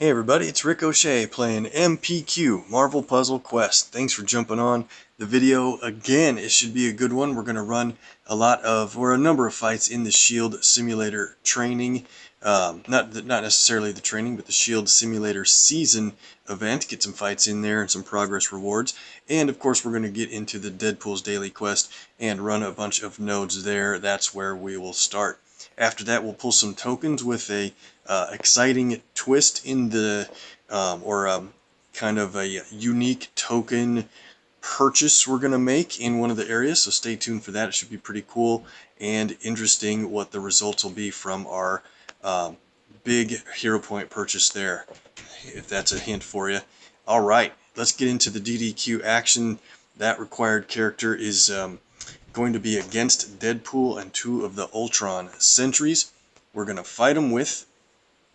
Hey everybody, it's OShay playing MPQ, Marvel Puzzle Quest. Thanks for jumping on the video again. It should be a good one. We're going to run a number of fights in the Shield Simulator training. Not necessarily the training, but the Shield Simulator season event. Get some fights in there and some progress rewards. And of course we're going to get into the Deadpool's Daily Quest and run a bunch of nodes there. That's where we will start. After that, we'll pull some tokens with a exciting twist in the kind of a unique token purchase we're going to make in one of the areas, so stay tuned for that. It should be pretty cool and interesting what the results will be from our big hero point purchase there, if that's a hint for you. Alright, let's get into the DDQ action. That required character is going to be against Deadpool and two of the Ultron sentries. We're going to fight them with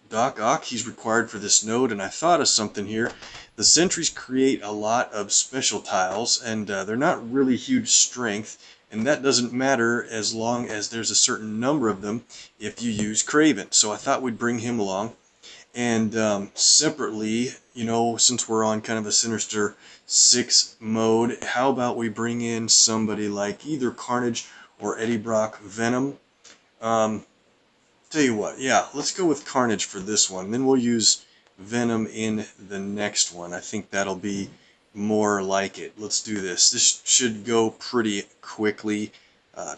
Doc Ock. He's required for this node, and I thought of something here. The sentries create a lot of special tiles, and they're not really huge strength, and that doesn't matter as long as there's a certain number of them if you use Kraven. So I thought we'd bring him along. And separately, you know, since we're on kind of a Sinister 6 mode, how about we bring in somebody like either Carnage or Eddie Brock Venom? Tell you what, yeah, let's go with Carnage for this one. Then we'll use Venom in the next one. I think that'll be more like it. Let's do this. This should go pretty quickly.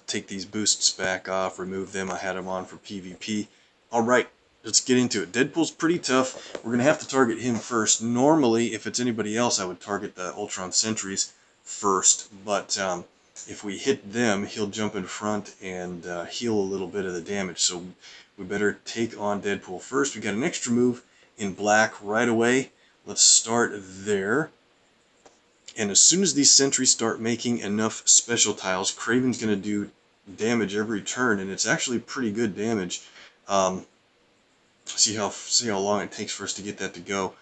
Take these boosts back off, remove them. I had them on for PvP. Alright, let's get into it. Deadpool's pretty tough. We're going to have to target him first. Normally, if it's anybody else, I would target the Ultron sentries first. But if we hit them, he'll jump in front and heal a little bit of the damage. So we better take on Deadpool first. We got an extra move in black right away. Let's start there. And as soon as these sentries start making enough special tiles, Kraven's going to do damage every turn, and it's actually pretty good damage. See how long it takes for us to get that to go.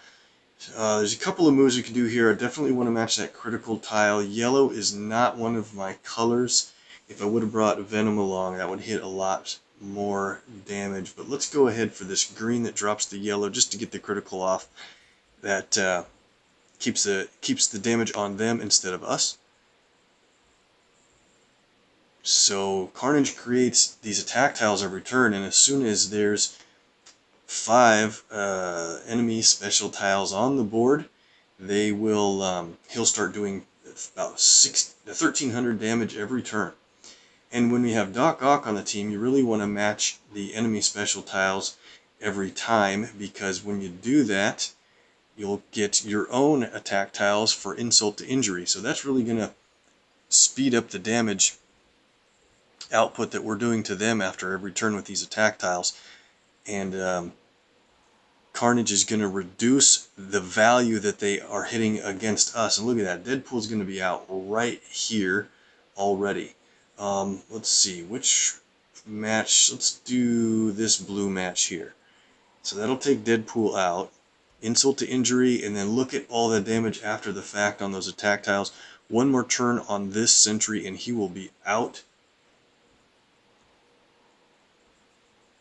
There's a couple of moves we can do here. I definitely want to match that critical tile. Yellow is not one of my colors. If I would have brought Venom along, that would hit a lot more damage. But let's go ahead for this green that drops the yellow just to get the critical off. That keeps the damage on them instead of us. So Carnage creates these attack tiles every turn, and as soon as there's 5 enemy special tiles on the board, they will he'll start doing about 1,300 damage every turn. And when we have Doc Ock on the team, you really want to match the enemy special tiles every time, because when you do that, you'll get your own attack tiles for insult to injury. So that's really going to speed up the damage output that we're doing to them after every turn with these attack tiles. And Carnage is going to reduce the value that they are hitting against us. And look at that, Deadpool's going to be out right here already. Let's see, which match, let's do this blue match here. So that'll take Deadpool out, insult to injury, and then look at all the damage after the fact on those attack tiles. One more turn on this sentry and he will be out.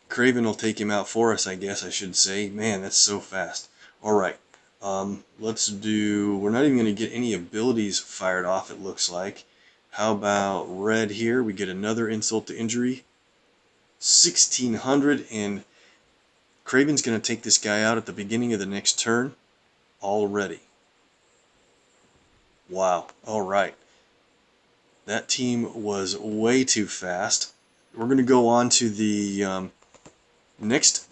Kraven will take him out for us, I guess I should say. Man, that's so fast. Alright, let's do, we're not even going to get any abilities fired off, it looks like. How about red here? We get another insult to injury. 1,600, and Kraven's going to take this guy out at the beginning of the next turn already. Wow, alright. That team was way too fast. We're going to go on to the next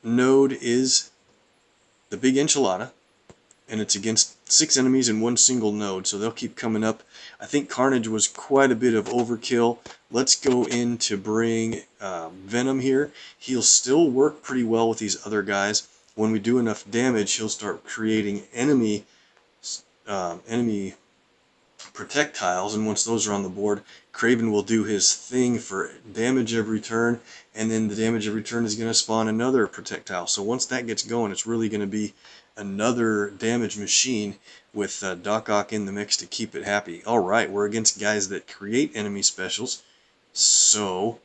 node is the Big Enchilada, and it's against 6 enemies in one single node, so they'll keep coming up. I think Carnage was quite a bit of overkill. Let's go in to bring Venom here. He'll still work pretty well with these other guys. When we do enough damage, he'll start creating enemy protect tiles, and once those are on the board, Kraven will do his thing for damage every turn, and then the damage every turn is going to spawn another protect tile. So once that gets going, it's really going to be another damage machine with Doc Ock in the mix to keep it happy. Alright, we're against guys that create enemy specials, so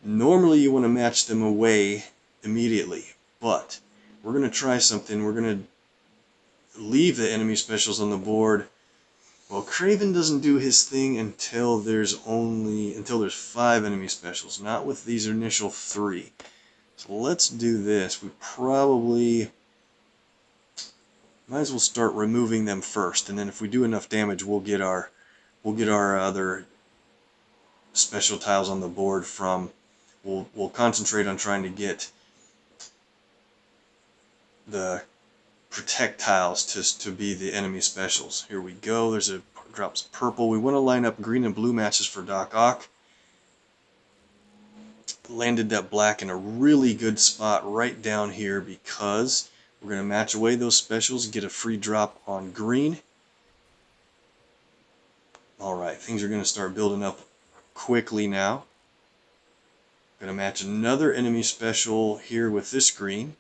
normally you want to match them away immediately, but we're going to try something. We're going to leave the enemy specials on the board. Well, Craven doesn't do his thing until there's 5 enemy specials, not with these initial 3. So let's do this. We probably might as well start removing them first, and then if we do enough damage, we'll get our other special tiles on the board from. We'll concentrate on trying to get the protect tiles to be the enemy specials. Here we go. There's a drops purple. We want to line up green and blue matches for Doc Ock. Landed that black in a really good spot right down here because we're going to match away those specials, get a free drop on green. Alright, things are going to start building up quickly now. Going to match another enemy special here with this green.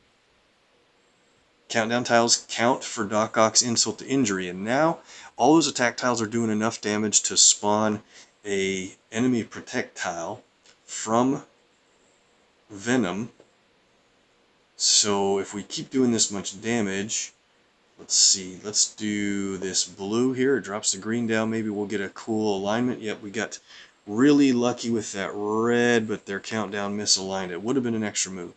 Countdown tiles count for Doc Ock's insult to injury, and now all those attack tiles are doing enough damage to spawn a enemy protect tile from Venom. So if we keep doing this much damage, let's see, let's do this blue here. It drops the green down. Maybe we'll get a cool alignment. Yep, we got really lucky with that red, but their countdown misaligned. It would have been an extra move.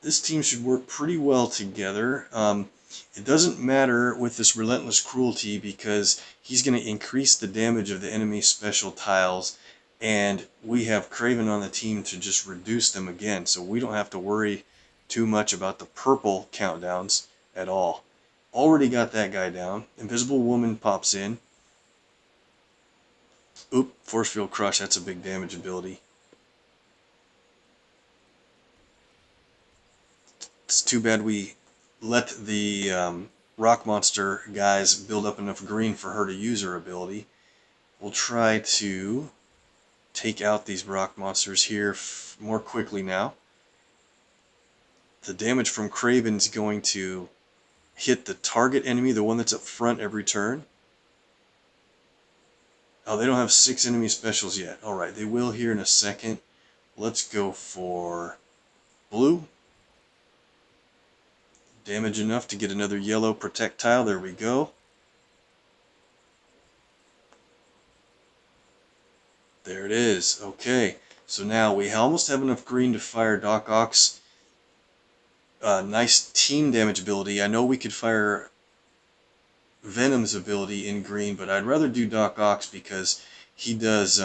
This team should work pretty well together. It doesn't matter with this Relentless Cruelty because he's going to increase the damage of the enemy special tiles, and we have Craven on the team to just reduce them again, so we don't have to worry too much about the purple countdowns at all. Already got that guy down. Invisible Woman pops in. Oop, Force Field Crush, that's a big damage ability. It's too bad we let the Rock Monster guys build up enough green for her to use her ability. We'll try to take out these Rock Monsters here more quickly now. The damage from Craven's going to hit the target enemy, the one that's up front every turn. Oh, they don't have 6 enemy specials yet. Alright, they will here in a second. Let's go for blue. Damage enough to get another yellow protect tile. There we go. There it is. Okay, so now we almost have enough green to fire Doc Ock's nice team damage ability. I know we could fire Venom's ability in green, but I'd rather do Doc Ock's because he does,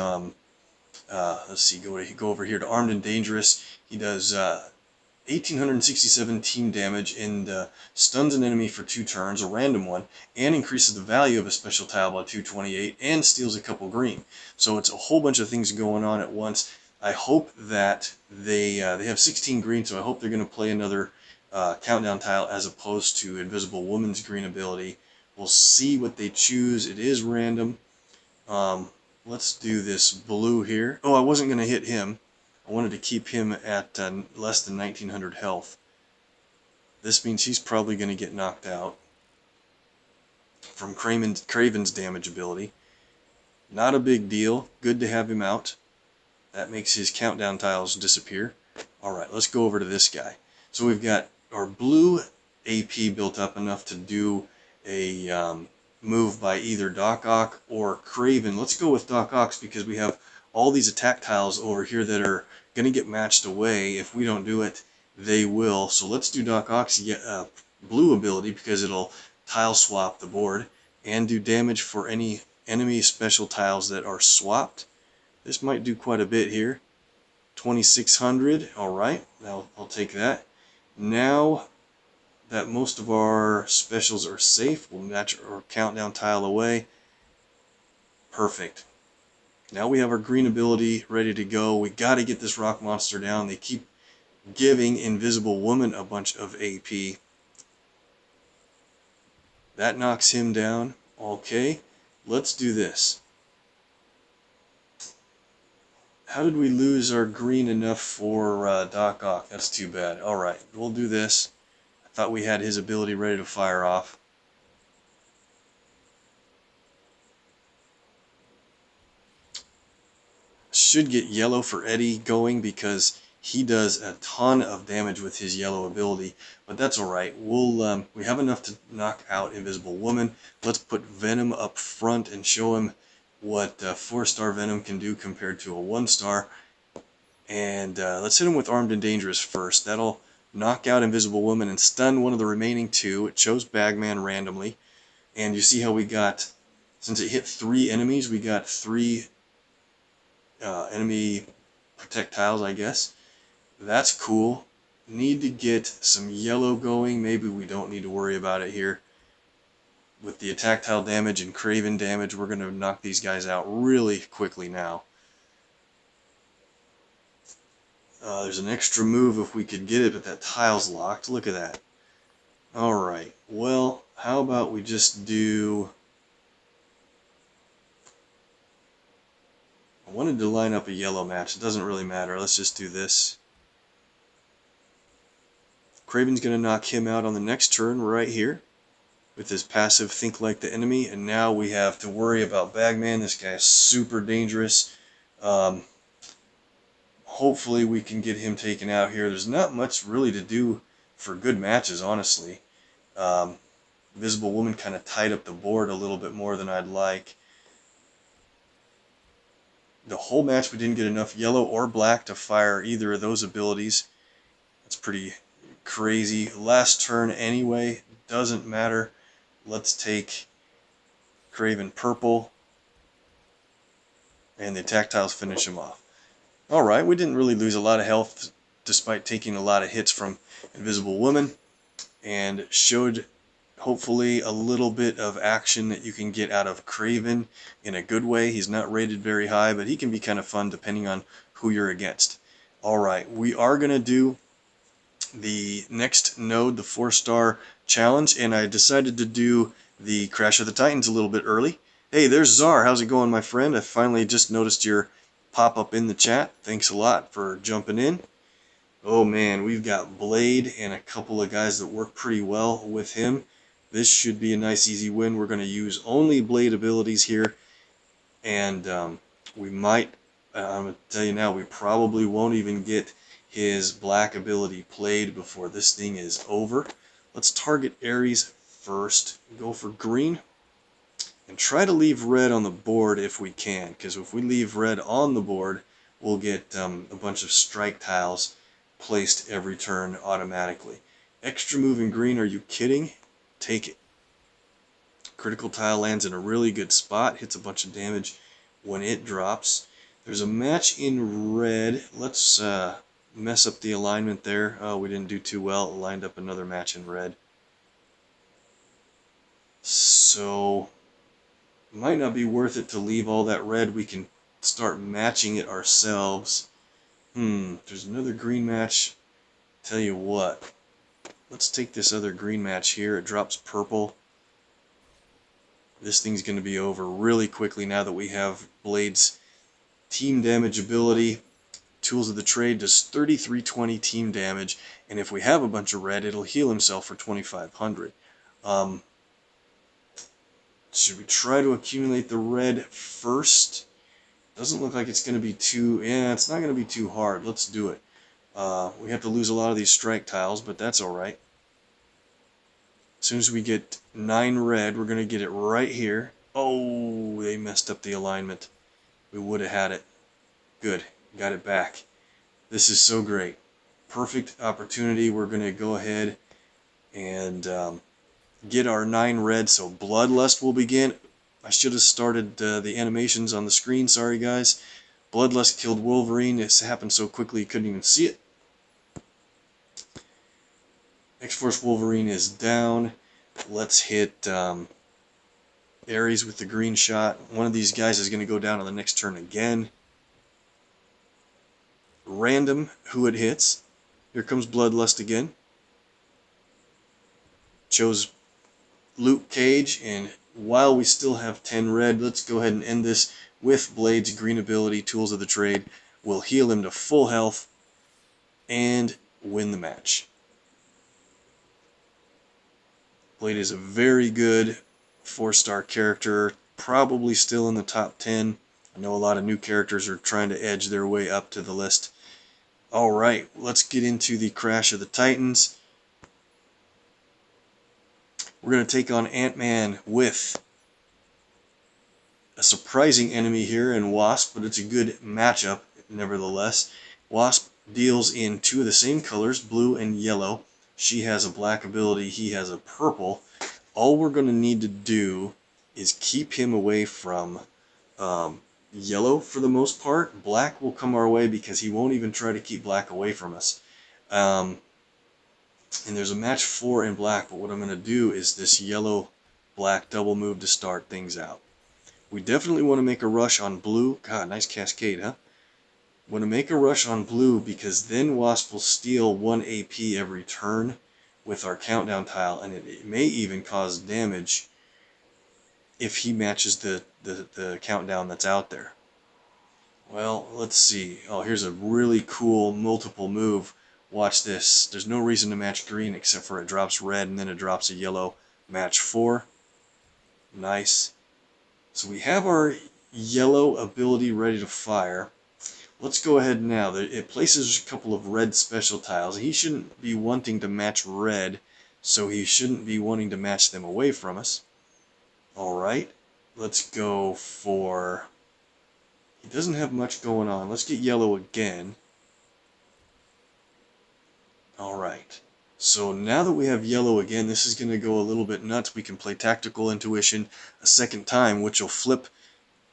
let's see, go over here to Armed and Dangerous. He does 1,867 team damage and stuns an enemy for 2 turns, a random one, and increases the value of a special tile by 228 and steals a couple green. So it's a whole bunch of things going on at once. I hope that they have 16 green, so I hope they're going to play another countdown tile as opposed to Invisible Woman's green ability. We'll see what they choose. It is random. Let's do this blue here. Oh, I wasn't going to hit him. I wanted to keep him at less than 1900 health. This means he's probably going to get knocked out from Craven's damage ability. Not a big deal. Good to have him out. That makes his countdown tiles disappear. Alright, let's go over to this guy. So we've got our blue AP built up enough to do a move by either Doc Ock or Craven. Let's go with Doc Ock's because we have all these attack tiles over here that are going to get matched away. If we don't do it, they will. So let's do Doc Ock's blue ability because it'll tile swap the board and do damage for any enemy special tiles that are swapped. This might do quite a bit here. 2600. Alright, I'll take that. Now that most of our specials are safe, we'll match our countdown tile away. Perfect. Now we have our green ability ready to go. We got to get this Rock Monster down. They keep giving Invisible Woman a bunch of AP. That knocks him down. Okay, let's do this. How did we lose our green enough for Doc Ock? That's too bad. Alright, we'll do this. I thought we had his ability ready to fire off. Should get yellow for Eddie going because he does a ton of damage with his yellow ability, but that's alright. We have enough to knock out Invisible Woman. Let's put Venom up front and show him what 4-star Venom can do compared to a 1-star. And let's hit him with Armed and Dangerous first. That'll knock out Invisible Woman and stun one of the remaining 2. It chose Bagman randomly. And you see how we got, since it hit 3 enemies, we got 3 enemy projectiles, I guess. That's cool. Need to get some yellow going. Maybe we don't need to worry about it here. With the attack tile damage and Craven damage, we're going to knock these guys out really quickly now. There's an extra move if we could get it, but that tile's locked. Look at that. Alright, well, how about we just do... I wanted to line up a yellow match. It doesn't really matter. Let's just do this. Craven's going to knock him out on the next turn right here with his passive Think Like the Enemy, and now we have to worry about Bagman. This guy is super dangerous. Hopefully we can get him taken out here. There's not much really to do for good matches, honestly. Invisible Woman kind of tied up the board a little bit more than I'd like. The whole match we didn't get enough yellow or black to fire either of those abilities. That's pretty crazy. Last turn anyway, doesn't matter. Let's take Craven purple, and the attack tiles finish him off. Alright, we didn't really lose a lot of health despite taking a lot of hits from Invisible Woman, and showed hopefully a little bit of action that you can get out of Craven in a good way. He's not rated very high, but he can be kind of fun depending on who you're against. Alright, we are going to do the next node, the 4-star challenge, and I decided to do the Crash of the Titans a little bit early. Hey, there's Czar. How's it going, my friend? I finally just noticed your pop-up in the chat. Thanks a lot for jumping in. Oh man, we've got Blade and a couple of guys that work pretty well with him. This should be a nice easy win. We're going to use only Blade abilities here, and we might, I'm going to tell you now, we probably won't even get his black ability played before this thing is over. Let's target Ares first, go for green, and try to leave red on the board if we can, because if we leave red on the board, we'll get a bunch of strike tiles placed every turn automatically. Extra move in green, are you kidding? Take it. Critical tile lands in a really good spot, hits a bunch of damage when it drops. There's a match in red. Let's mess up the alignment there. Oh, we didn't do too well. It lined up another match in red. So, might not be worth it to leave all that red. We can start matching it ourselves. There's another green match. Tell you what. Let's take this other green match here. It drops purple. This thing's going to be over really quickly now that we have Blade's team damage ability. Tools of the Trade does 3320 team damage, and if we have a bunch of red, it'll heal himself for 2500. Should we try to accumulate the red first? Doesn't look like it's going to be too... Yeah, it's not going to be too hard. Let's do it. We have to lose a lot of these strike tiles, but that's alright. As soon as we get 9 red, we're going to get it right here. Oh, they messed up the alignment. We would have had it. Good. Got it back. This is so great. Perfect opportunity. We're going to go ahead and get our 9 red, so Bloodlust will begin. I should have started the animations on the screen. Sorry, guys. Bloodlust killed Wolverine. It happened so quickly you couldn't even see it. X-Force Wolverine is down. Let's hit Ares with the green shot. One of these guys is going to go down on the next turn again. Random who it hits. Here comes Bloodlust again. Chose Luke Cage, and while we still have 10 red, let's go ahead and end this with Blade's green ability, Tools of the Trade. We'll heal him to full health and win the match. Blade is a very good 4-star character, probably still in the top 10. I know a lot of new characters are trying to edge their way up to the list. Alright, let's get into the Crash of the Titans. We're going to take on Ant-Man with a surprising enemy here in Wasp, but it's a good matchup nevertheless. Wasp deals in two of the same colors, blue and yellow. She has a black ability, he has a purple. All we're going to need to do is keep him away from yellow for the most part. Black will come our way because he won't even try to keep black away from us. And there's a match 4 in black, but what I'm going to do is this yellow-black double move to start things out. We definitely want to make a rush on blue. God, nice cascade, huh? Want to make a rush on blue because then Wasp will steal 1 AP every turn with our countdown tile, and it may even cause damage if he matches the countdown that's out there. Well, let's see. Oh, here's a really cool multiple move. Watch this. There's no reason to match green except for it drops red and then it drops a yellow. Match 4. Nice. So we have our yellow ability ready to fire. Let's go ahead now. It places a couple of red special tiles. He shouldn't be wanting to match red, so he shouldn't be wanting to match them away from us. Alright, let's go for... He doesn't have much going on. Let's get yellow again. Alright, so now that we have yellow again, this is going to go a little bit nuts. We can play Tactical Intuition a second time, which will flip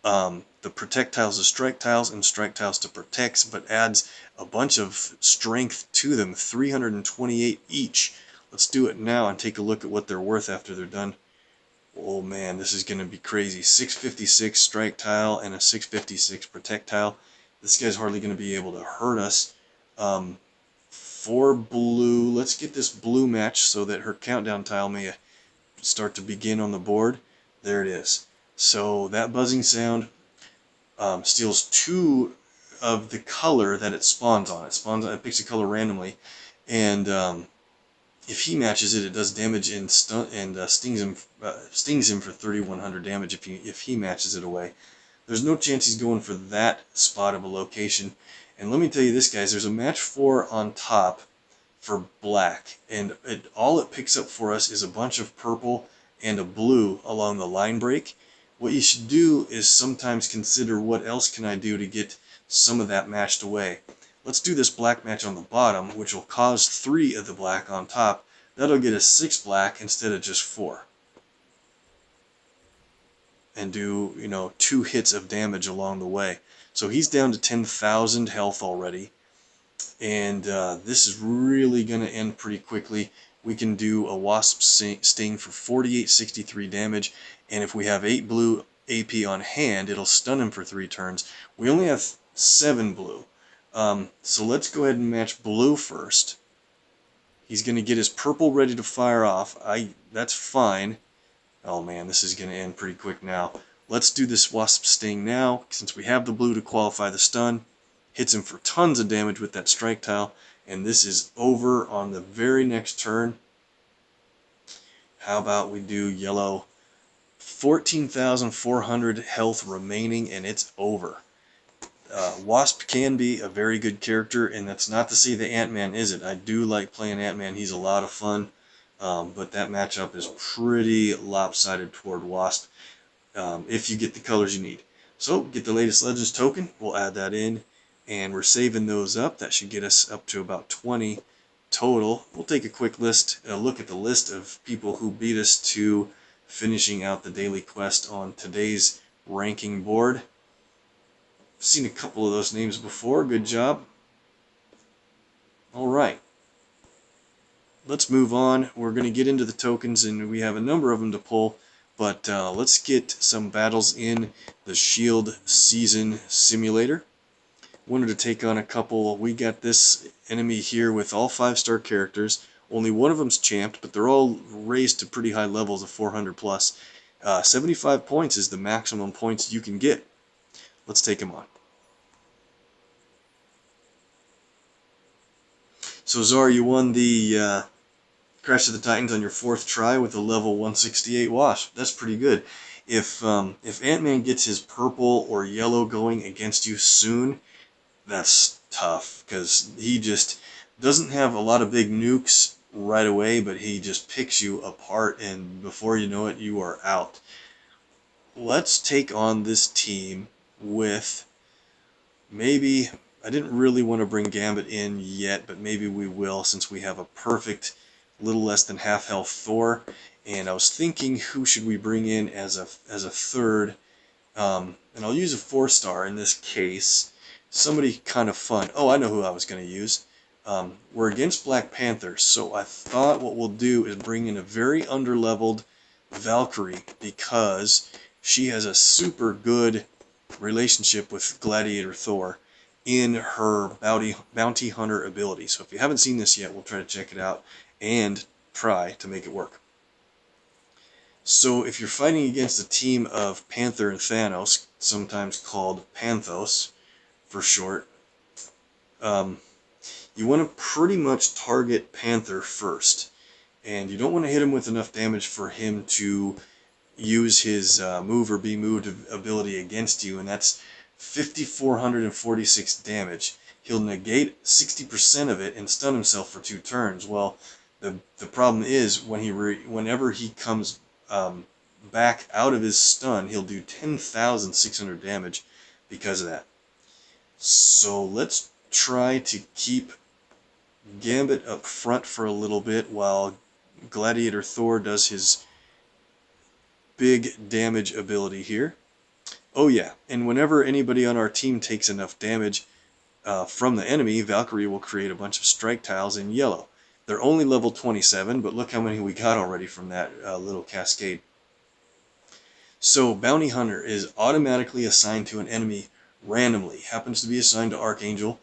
the protect tiles to strike tiles and strike tiles to protects, but adds a bunch of strength to them, 328 each. Let's do it now and take a look at what they're worth after they're done. Oh man, this is going to be crazy. 656 strike tile and a 656 protect tile. This guy's hardly going to be able to hurt us. For blue, let's get this blue match so that her countdown tile may start to begin on the board. There it is. So that buzzing sound steals 2 of the color that it spawns on. It picks a color randomly, and if he matches it, it does damage and stings him for 3,100 damage if he matches it away. There's no chance he's going for that spot of a location. And let me tell you this, guys, there's a match 4 on top for black, and all it picks up for us is a bunch of purple and a blue along the line break. What you should do is sometimes consider what else can I do to get some of that matched away. Let's do this black match on the bottom, which will cause 3 of the black on top. That'll get us 6 black instead of just 4. And do, 2 hits of damage along the way. So he's down to 10,000 health already. And this is really going to end pretty quickly. We can do a Wasp Sting for 4863 damage. And if we have 8 blue AP on hand, it'll stun him for 3 turns. We only have 7 blue. So let's go ahead and match blue first. He's going to get his purple ready to fire off. That's fine. Oh man, this is going to end pretty quick now. Let's do this Wasp Sting now, since we have the blue to qualify the stun. Hits him for tons of damage with that strike tile, and this is over on the very next turn. How about we do yellow? 14,400 health remaining, and it's over. Wasp can be a very good character, and that's not to say that Ant-Man isn't. I do like playing Ant-Man. He's a lot of fun, but that matchup is pretty lopsided toward Wasp if you get the colors you need. So, get the latest Legends token. We'll add that in, and we're saving those up. That should get us up to about 20 total. We'll take a quick look at the list of people who beat us to finishing out the daily quest on today's ranking board. I've seen a couple of those names before. Good job. Alright. Let's move on. We're going to get into the tokens, and we have a number of them to pull. But let's get some battles in the Shield Season Simulator. Wanted to take on a couple. We got this enemy here with all 5-star characters. Only one of them's champed, but they're all raised to pretty high levels of 400 plus. 75 points is the maximum points you can get. Let's take him on. So Zar, you won the Crash of the Titans on your 4th try with a level 168 Wasp. That's pretty good. If Ant-Man gets his purple or yellow going against you soon, that's tough because he just doesn't have a lot of big nukes right away, but he just picks you apart, and before you know it, you are out. Let's take on this team with maybe, I didn't really want to bring Gambit in yet, but maybe we will since we have a perfect, little less than half health Thor. And I was thinking, who should we bring in as a third? And I'll use a 4-star in this case. Somebody kind of fun. Oh, I know who I was going to use. We're against Black Panther, so I thought what we'll do is bring in a very underleveled Valkyrie because she has a super good relationship with Gladiator Thor in her bounty hunter ability. So if you haven't seen this yet, we'll try to check it out and try to make it work. So if you're fighting against a team of Panther and Thanos, sometimes called Panthos for short, you want to pretty much target Panther first. And you don't want to hit him with enough damage for him to use his move or be moved ability against you, and that's 5,446 damage. He'll negate 60% of it and stun himself for 2 turns. Well, the problem is whenever he comes back out of his stun, he'll do 10,600 damage because of that. So let's try to keep Gambit up front for a little bit while Gladiator Thor does his big damage ability here. Oh yeah, and whenever anybody on our team takes enough damage from the enemy, Valkyrie will create a bunch of strike tiles in yellow. They're only level 27, but look how many we got already from that little cascade. So Bounty Hunter is automatically assigned to an enemy randomly. Happens to be assigned to Archangel.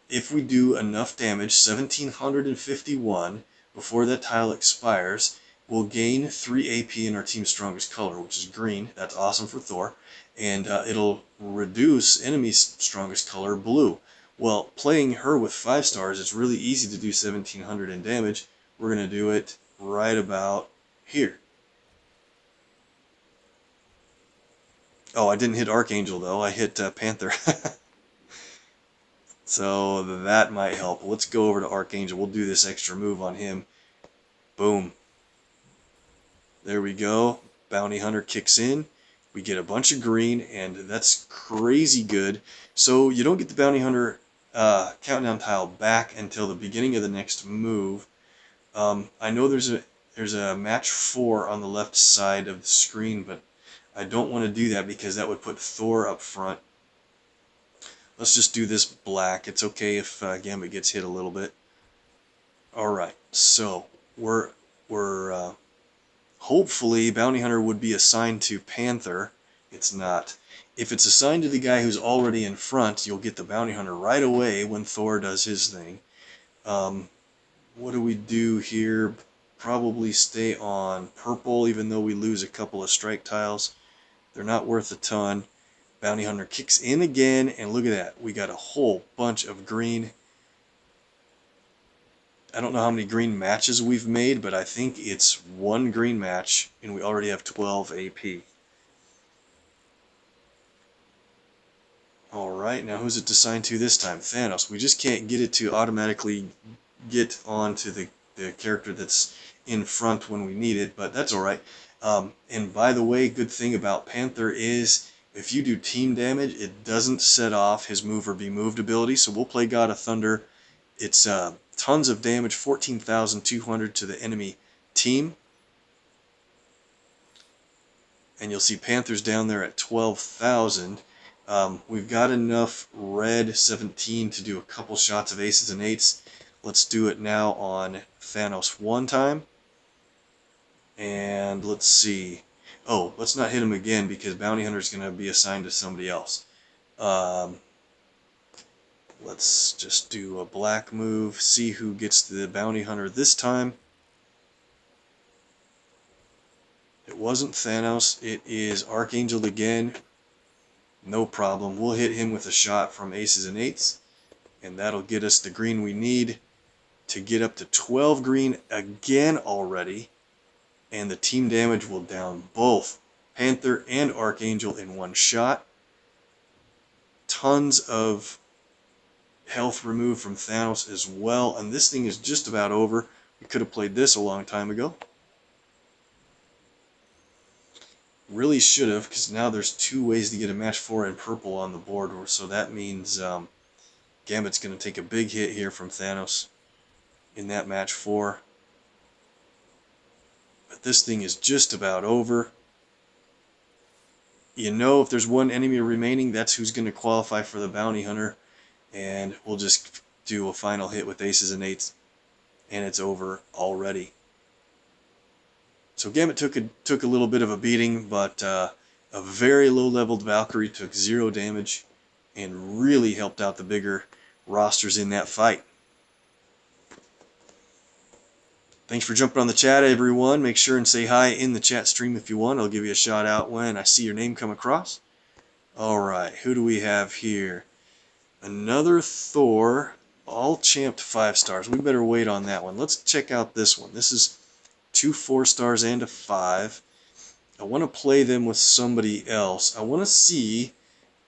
If we do enough damage, 1,751, before that tile expires, we'll gain 3 AP in our team's strongest color, which is green. That's awesome for Thor. And it'll reduce enemy's strongest color, blue. Well, playing her with 5 stars, it's really easy to do 1,700 in damage. We're going to do it right about here. Oh, I didn't hit Archangel, though. I hit Panther. So that might help. Let's go over to Archangel. We'll do this extra move on him. Boom. There we go. Bounty Hunter kicks in. We get a bunch of green, and that's crazy good. So you don't get the Bounty Hunter countdown tile back until the beginning of the next move. I know there's a match 4 on the left side of the screen, but I don't want to do that because that would put Thor up front. Let's just do this black. It's okay if Gambit gets hit a little bit. Alright, so we're hopefully Bounty Hunter would be assigned to Panther. It's not. If it's assigned to the guy who's already in front, you'll get the Bounty Hunter right away when Thor does his thing. What do we do here? Probably stay on purple, even though we lose a couple of strike tiles. They're not worth a ton. Bounty Hunter kicks in again, and look at that. We got a whole bunch of green. I don't know how many green matches we've made, but I think it's 1 green match, and we already have 12 AP. Alright, now who's it assigned to this time? Thanos. We just can't get it to automatically get onto the character that's in front when we need it, but that's alright. And by the way, good thing about Panther is if you do team damage, it doesn't set off his move or be moved ability, so we'll play God of Thunder. It's tons of damage, 14,200 to the enemy team. And you'll see Panther's down there at 12,000. We've got enough red 17 to do a couple shots of aces and eights. Let's do it now on Thanos one time. And let's see. Oh, let's not hit him again because Bounty Hunter is going to be assigned to somebody else. Let's just do a black move, see who gets the Bounty Hunter this time. It wasn't Thanos, it is Archangel again. No problem. We'll hit him with a shot from aces and eights, and that'll get us the green we need to get up to 12 green again already, and the team damage will down both Panther and Archangel in one shot. Tons of health removed from Thanos as well. And this thing is just about over. We could have played this a long time ago. Really should have, because now there's 2 ways to get a match 4 in purple on the board. So that means Gambit's going to take a big hit here from Thanos in that match 4. But this thing is just about over. You know, if there's one enemy remaining, that's who's going to qualify for the bounty hunter. And we'll just do a final hit with aces and eights, and it's over already. So Gambit took a little bit of a beating, but a very low-leveled Valkyrie took 0 damage and really helped out the bigger rosters in that fight. Thanks for jumping on the chat, everyone. Make sure and say hi in the chat stream if you want. I'll give you a shout out when I see your name come across. Alright, who do we have here? Another Thor, all champed 5 stars. We better wait on that one. Let's check out this one. This is 2 4 stars and a 5. I want to play them with somebody else. I want to see,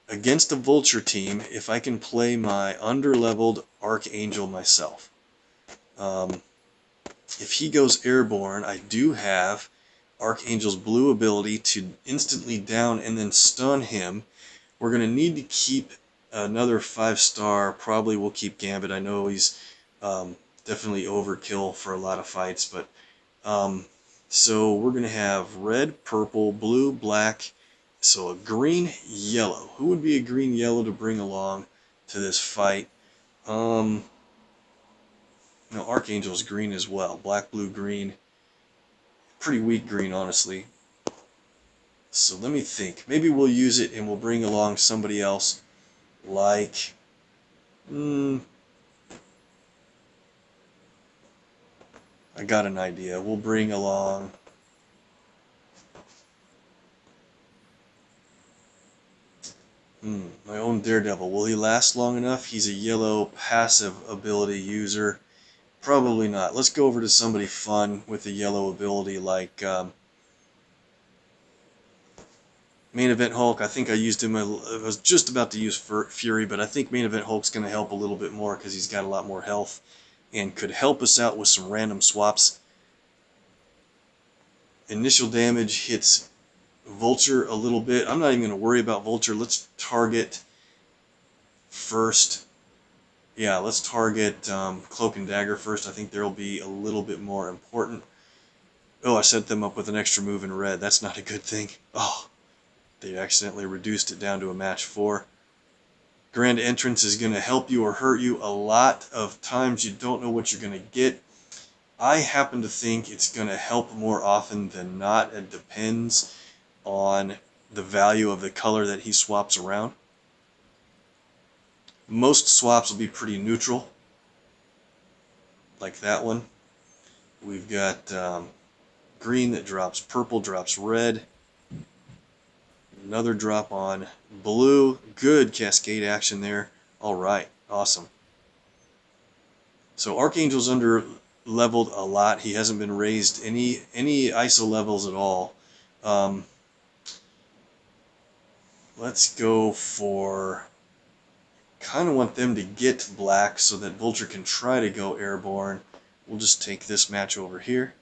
against a Vulture team, if I can play my underleveled Archangel myself. If he goes airborne, I do have Archangel's blue ability to instantly down and then stun him. We're going to need to keep another 5-star. Probably we'll keep Gambit. I know he's definitely overkill for a lot of fights, but so we're going to have red, purple, blue, black, so a green, yellow. Who would be a green, yellow to bring along to this fight? No, Archangel's green as well. Black, blue, green. Pretty weak green, honestly. So let me think. Maybe we'll use it and we'll bring along somebody else like... I got an idea. We'll bring along... my own Daredevil. Will he last long enough? He's a yellow passive ability user. Probably not. Let's go over to somebody fun with a yellow ability like Main Event Hulk. I think I used him. I was just about to use Fury, but I think Main Event Hulk's going to help a little bit more because he's got a lot more health and could help us out with some random swaps. Initial damage hits Vulture a little bit. I'm not even going to worry about Vulture. Let's target first. Yeah, let's target Cloak and Dagger first. I think they'll be a little bit more important. Oh, I set them up with an extra move in red. That's not a good thing. Oh, they accidentally reduced it down to a match 4. Grand Entrance is going to help you or hurt you a lot of times. You don't know what you're going to get. I happen to think it's going to help more often than not. It depends on the value of the color that he swaps around. Most swaps will be pretty neutral, like that one. We've got green that drops purple, drops red. Another drop on blue. Good cascade action there. Alright, awesome. So Archangel's under leveled a lot. He hasn't been raised any ISO levels at all. Let's go for... kind of want them to get black so that Vulture can try to go airborne. We'll just take this match over here.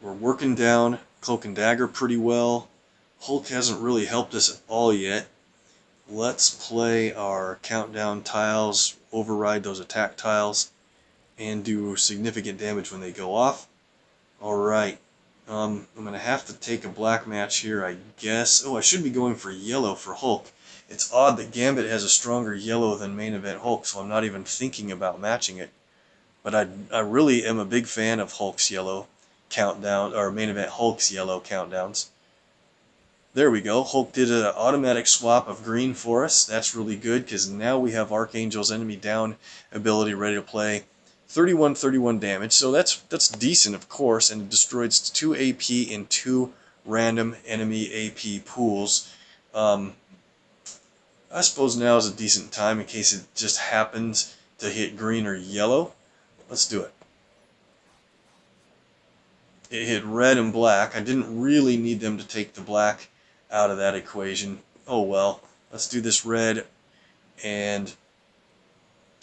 We're working down Cloak and Dagger pretty well. Hulk hasn't really helped us at all yet. Let's play our countdown tiles, override those attack tiles, and do significant damage when they go off. Alright. I'm going to have to take a black match here, I guess. Oh, I should be going for yellow for Hulk. It's odd that Gambit has a stronger yellow than Main Event Hulk, so I'm not even thinking about matching it. But I really am a big fan of Hulk's yellow countdown, or Main Event Hulk's yellow countdowns. There we go. Hulk did an automatic swap of green for us. That's really good, because now we have Archangel's enemy down ability ready to play. 31 damage, so that's decent, of course, and it destroys 2 AP in 2 random enemy AP pools. I suppose now is a decent time in case it just happens to hit green or yellow. Let's do it. It hit red and black. I didn't really need them to take the black out of that equation. Oh well. Let's do this red, and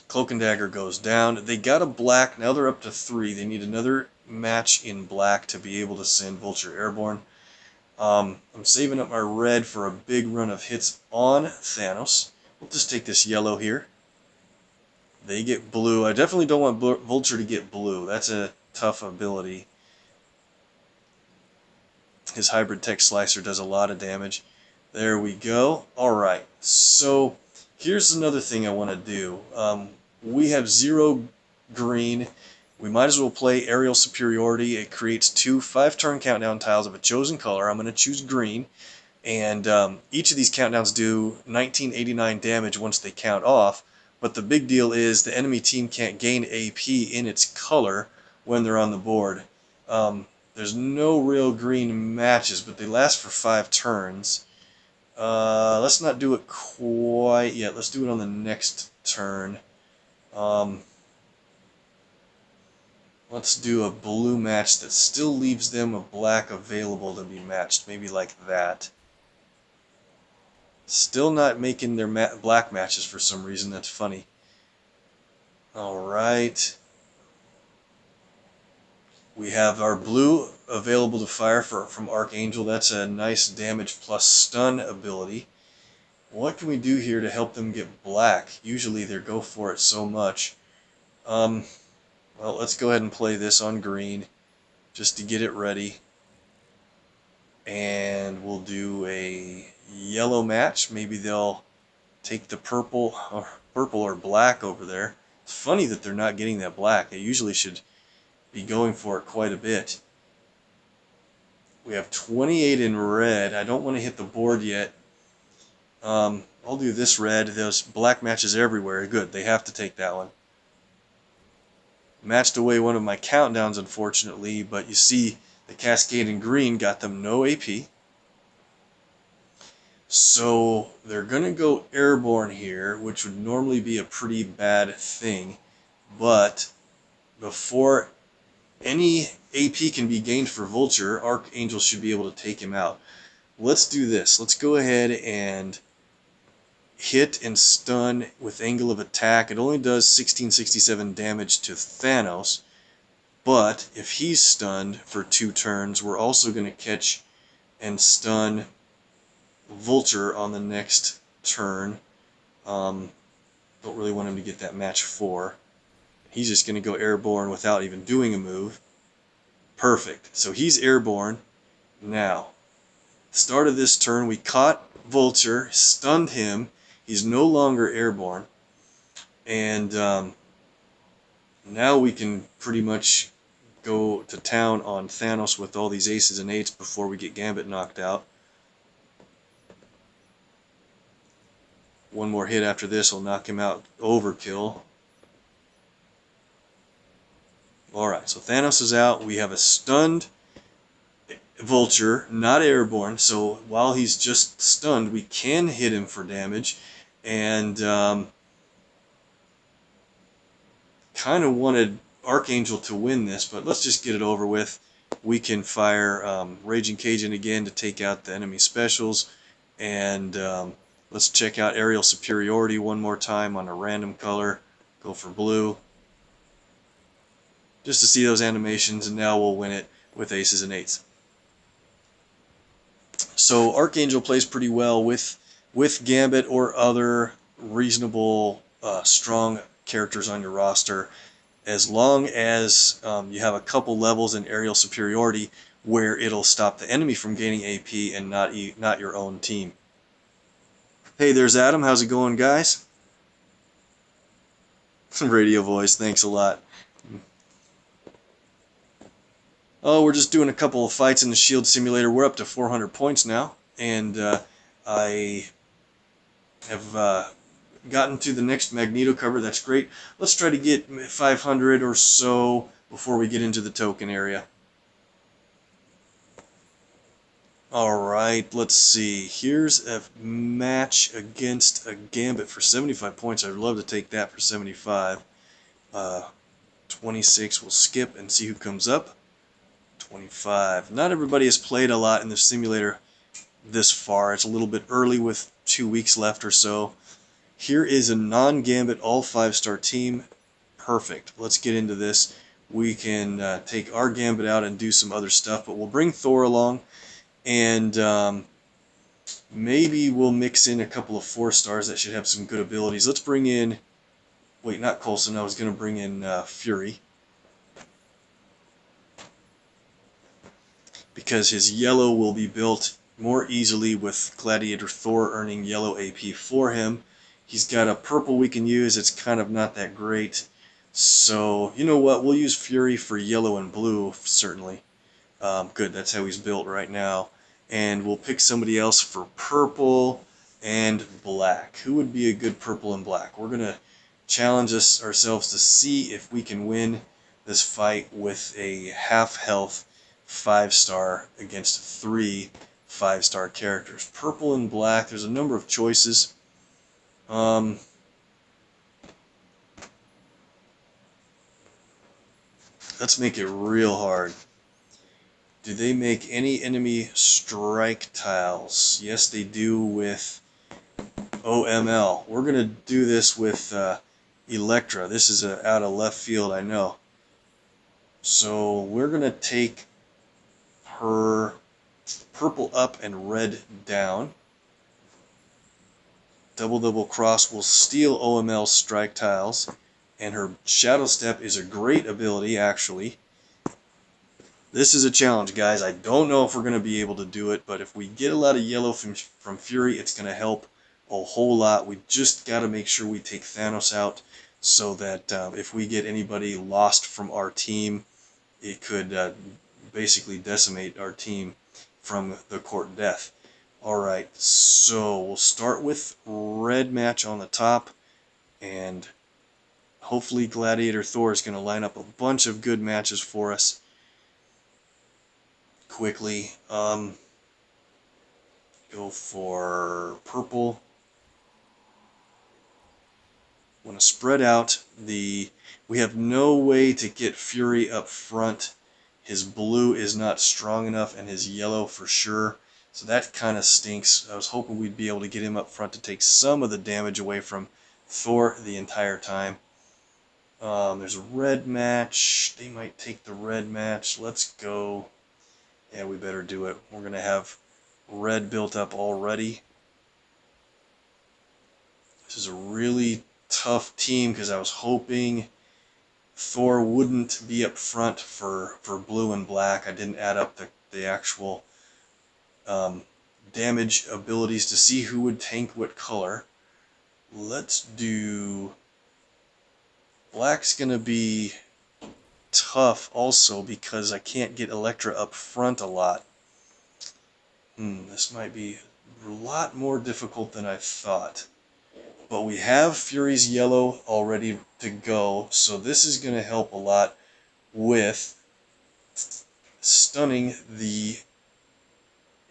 Cloak and Dagger goes down. They got a black. Now they're up to 3. They need another match in black to be able to send Vulture airborne. I'm saving up my red for a big run of hits on Thanos. We'll just take this yellow here. They get blue. I definitely don't want Vulture to get blue. That's a tough ability. His hybrid tech slicer does a lot of damage. There we go. Alright, so here's another thing I want to do. We have 0 green. We might as well play Aerial Superiority. It creates 2 5-turn countdown tiles of a chosen color. I'm going to choose green. And each of these countdowns do 1989 damage once they count off. But the big deal is the enemy team can't gain AP in its color when they're on the board. There's no real green matches, but they last for 5 turns. Let's not do it quite yet. Let's do it on the next turn. Let's do a blue match that still leaves them a black available to be matched. Maybe like that. Still not making their black matches for some reason. That's funny. Alright. We have our blue available to fire from Archangel. That's a nice damage plus stun ability. What can we do here to help them get black? Usually they go for it so much. Well, let's go ahead and play this on green just to get it ready. And we'll do a yellow match. Maybe they'll take the purple or black over there. It's funny that they're not getting that black. They usually should be going for it quite a bit. We have 28 in red. I don't want to hit the board yet. I'll do this red. There's black matches everywhere. Good. They have to take that one. Matched away one of my countdowns, unfortunately, but you see the Cascade in green got them no AP. So they're going to go airborne here, which would normally be a pretty bad thing. But before any AP can be gained for Vulture, Archangel should be able to take him out. Let's do this. Let's go ahead and hit and stun with angle of attack. It only does 1667 damage to Thanos, but if he's stunned for 2 turns, we're also going to catch and stun Vulture on the next turn. Don't really want him to get that match 4. He's just going to go airborne without even doing a move. Perfect. So he's airborne. Now, start of this turn, we caught Vulture, stunned him. He's no longer airborne. And now we can pretty much go to town on Thanos with all these aces and 8s before we get Gambit knocked out. One more hit after this will knock him out. Overkill. Alright, so Thanos is out. We have a stunned Vulture, not airborne, so while he's just stunned, we can hit him for damage. And kind of wanted Archangel to win this, but let's just get it over with. We can fire Raging Cajun again to take out the enemy specials. And let's check out Aerial Superiority one more time on a random color. Go for blue. Just to see those animations, and now we'll win it with aces and 8s. So Archangel plays pretty well with Gambit or other reasonable, strong characters on your roster, as long as you have a couple levels in Aerial Superiority where it'll stop the enemy from gaining AP and not your own team. Hey, there's Adam. How's it going, guys? Radio voice. Thanks a lot. Oh, we're just doing a couple of fights in the Shield Simulator. We're up to 400 points now, and I have gotten to the next Magneto cover. That's great. Let's try to get 500 or so before we get into the token area. Alright, let's see. Here's a match against a Gambit for 75 points. I'd love to take that for 75. 26, we'll skip and see who comes up. 25. Not everybody has played a lot in the simulator this far. It's a little bit early with 2 weeks left or so. Here is a non-Gambit all 5-star team. Perfect. Let's get into this. We can take our Gambit out and do some other stuff, but we'll bring Thor along, and maybe we'll mix in a couple of 4-stars that should have some good abilities. Let's bring in... Wait, not Coulson. I was going to bring in Fury, because his yellow will be built more easily with Gladiator Thor earning yellow AP for him. He's got a purple we can use. It's kind of not that great. So, you know what? We'll use Fury for yellow and blue, certainly. Good, that's how he's built right now. And we'll pick somebody else for purple and black. Who would be a good purple and black? We're going to challenge ourselves to see if we can win this fight with a half-health 5-star against 3 5-star characters. Purple and black, there's a number of choices. Let's make it real hard. Do they make any enemy strike tiles? Yes, they do with OML. We're going to do this with Electra. This is out of left field, I know. So we're going to take her purple up and red down. Double cross will steal OML's strike tiles, and her Shadow Step is a great ability, actually. This is a challenge, guys. I don't know if we're going to be able to do it, but if we get a lot of yellow from Fury, it's going to help a whole lot. We just got to make sure we take Thanos out, so that if we get anybody lost from our team, it could basically decimate our team from the Court Death. Alright, so we'll start with red match on the top, and hopefully Gladiator Thor is going to line up a bunch of good matches for us quickly. Go for purple. Want to spread out the... We have no way to get Fury up front. His blue is not strong enough, and his yellow for sure. So that kind of stinks. I was hoping we'd be able to get him up front to take some of the damage away from Thor the entire time. There's a red match. They might take the red match. Let's go. Yeah, we better do it. We're going to have red built up already. This is a really tough team because I was hoping Thor wouldn't be up front for blue and black. I didn't add up the actual damage abilities to see who would tank what color. Let's do... Black's going to be tough also because I can't get Electra up front a lot. This might be a lot more difficult than I thought. But we have Fury's yellow all ready to go, so this is going to help a lot with stunning the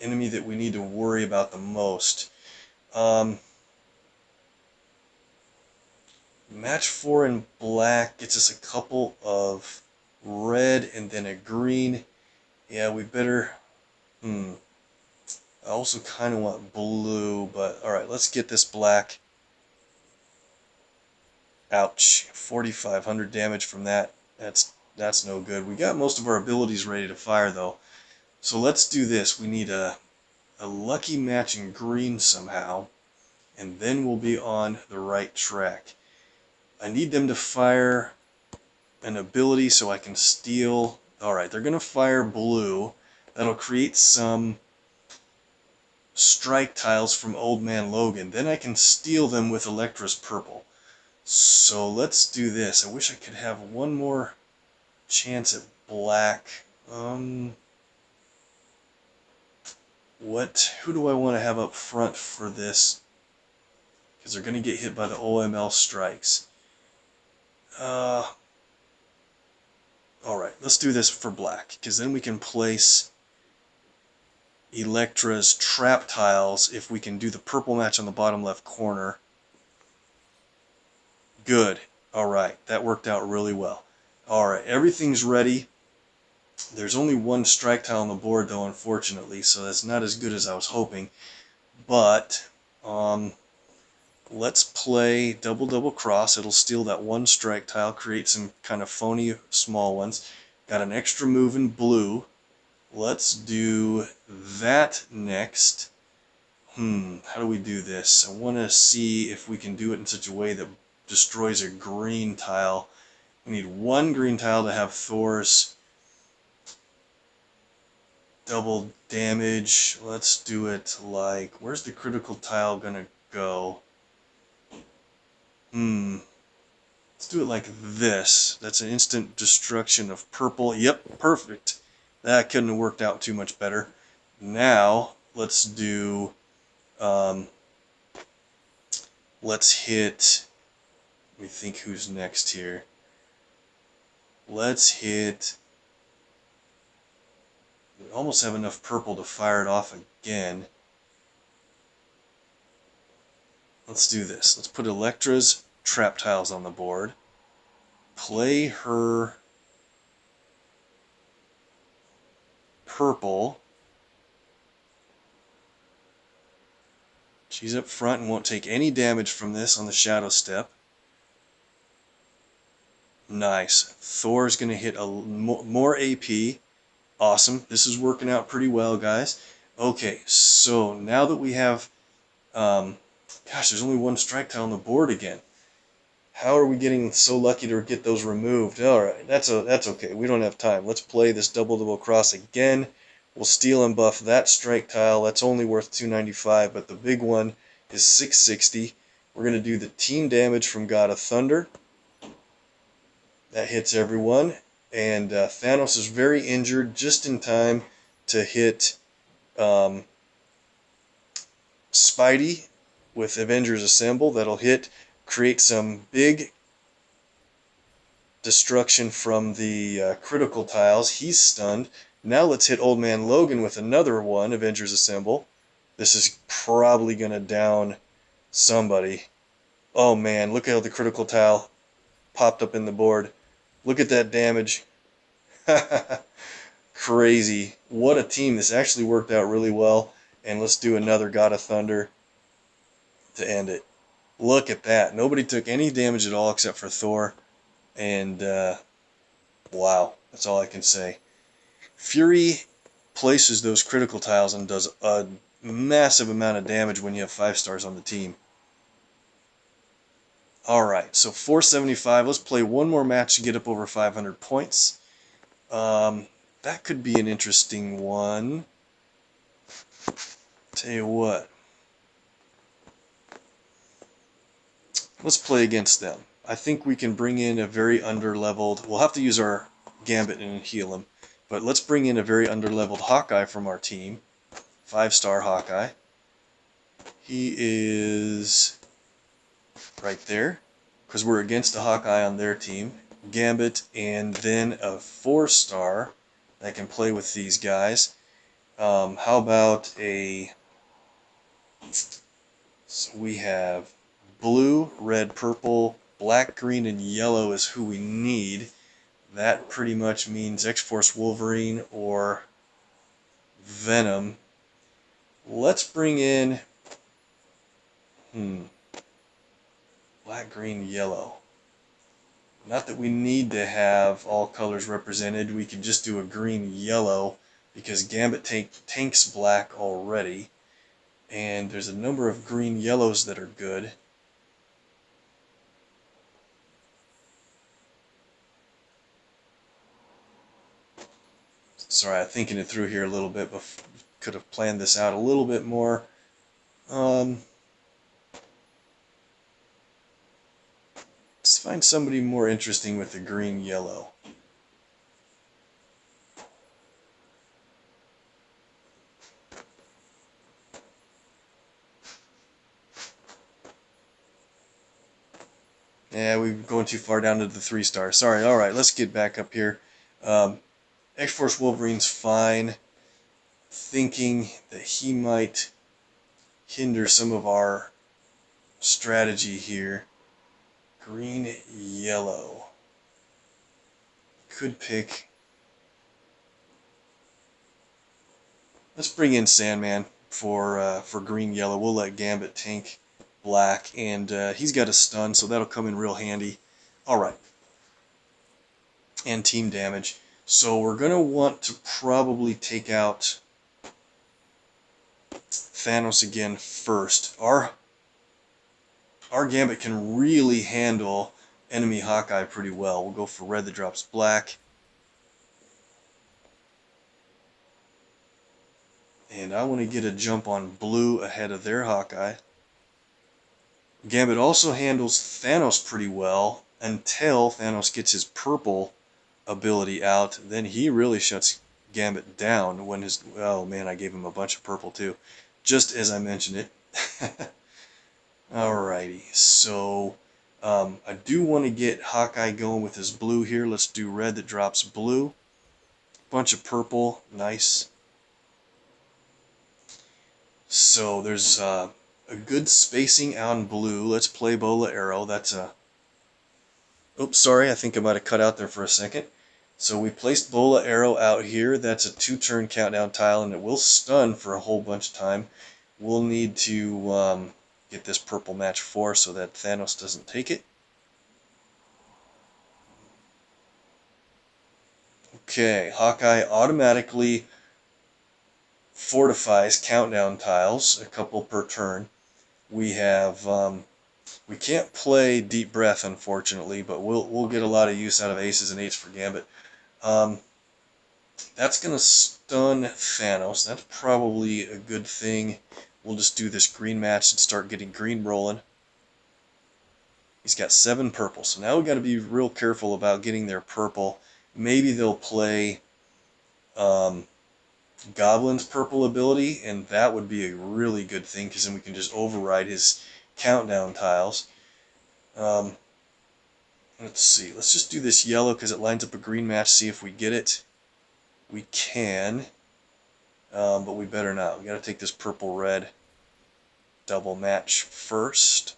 enemy that we need to worry about the most. Match 4 in black gets us a couple of red and then a green. Yeah, we better... I also kind of want blue, but alright, let's get this black. Ouch. 4,500 damage from that. That's no good. We got most of our abilities ready to fire, though. So let's do this. We need a lucky match in green somehow, and then we'll be on the right track. I need them to fire an ability so I can steal... Alright, they're going to fire blue. That'll create some strike tiles from Old Man Logan. Then I can steal them with Electra's purple. So let's do this. I wish I could have one more chance at black. Who do I want to have up front for this? Because they're going to get hit by the OML strikes. Alright, let's do this for black, because then we can place Electra's trap tiles if we can do the purple match on the bottom left corner. Good. Alright, that worked out really well. Alright, everything's ready. There's only one strike tile on the board, though, unfortunately, so that's not as good as I was hoping. But Let's play double cross. It'll steal that one strike tile, create some kind of phony small ones. Got an extra move in blue. Let's do that next. How do we do this? I want to see if we can do it in such a way that destroys a green tile. We need one green tile to have Thor's double damage. Let's do it like, where's the critical tile gonna go? Let's do it like this. That's an instant destruction of purple. Yep, perfect. That couldn't have worked out too much better. Now, let's do, let's hit, let me think who's next here. Let's hit, we almost have enough purple to fire it off again. Let's do this. Let's put Electra's trap tiles on the board. Play her purple. She's up front and won't take any damage from this on the shadow step. Nice. Thor's going to hit more AP. Awesome. This is working out pretty well, guys. Okay, so now that we have... gosh, there's only one strike tile on the board again. How are we getting so lucky to get those removed? Alright, that's okay. We don't have time. Let's play this double cross again. We'll steal and buff that strike tile. That's only worth 295, but the big one is 660. We're going to do the team damage from God of Thunder. That hits everyone. And Thanos is very injured, just in time to hit Spidey with Avengers Assemble. That'll hit, create some big destruction from the critical tiles. He's stunned. Now let's hit Old Man Logan with another one, Avengers Assemble. This is probably going to down somebody. Oh man, look how the critical tile popped up in the board. Look at that damage. Crazy. What a team. This actually worked out really well. And let's do another God of Thunder to end it. Look at that. Nobody took any damage at all except for Thor. And, wow. That's all I can say. Fury places those critical tiles and does a massive amount of damage when you have 5 stars on the team. Alright, so 475. Let's play one more match to get up over 500 points. That could be an interesting one. Tell you what. Let's play against them. I think we can bring in a very underleveled... We'll have to use our Gambit and heal him. But let's bring in a very underleveled Hawkeye from our team. 5-star Hawkeye. He is right there, because we're against a Hawkeye on their team. Gambit, and then a 4-star that can play with these guys. How about a... So we have blue, red, purple, black, green, and yellow is who we need. That pretty much means X-Force Wolverine or Venom. Let's bring in... Black, green, yellow. Not that we need to have all colors represented. We could just do a green-yellow because Gambit tanks black already. And there's a number of green-yellows that are good. Sorry, I'm thinking it through here a little bit, but could have planned this out a little bit more. Let's find somebody more interesting with the green-yellow. Yeah, we're going too far down to the 3-star. Sorry, alright, let's get back up here. X-Force Wolverine's fine. Thinking that he might hinder some of our strategy here. Green, yellow. Could pick... Let's bring in Sandman. for green yellow. We'll let Gambit tank black, and he's got a stun, so that'll come in real handy. All right, and team damage. So we're gonna want to probably take out Thanos again first. Our Gambit can really handle enemy Hawkeye pretty well. We'll go for red that drops black. And I want to get a jump on blue ahead of their Hawkeye. Gambit also handles Thanos pretty well until Thanos gets his purple ability out. Then he really shuts Gambit down when his... Oh man, I gave him a bunch of purple too, just as I mentioned it. Alrighty, so I do want to get Hawkeye going with his blue here. Let's do red that drops blue. Bunch of purple, nice. So there's a good spacing on blue. Let's play Bola Arrow. That's a... Oops, sorry, I think I might have cut out there for a second. So we placed Bola Arrow out here. That's a 2-turn countdown tile, and it will stun for a whole bunch of time. We'll need to get this purple match 4 so that Thanos doesn't take it. Okay, Hawkeye automatically fortifies countdown tiles, a couple per turn. We have we can't play Deep Breath, unfortunately, but we'll get a lot of use out of aces and eights for Gambit. That's gonna stun Thanos. That's probably a good thing. We'll just do this green match and start getting green rolling. He's got 7 purple, so now we got to be real careful about getting their purple. Maybe they'll play Goblin's purple ability, and that would be a really good thing because then we can just override his countdown tiles. Let's see, let's just do this yellow because it lines up a green match, see if we get it. We can, but we better not. We got to take this purple-red double match first.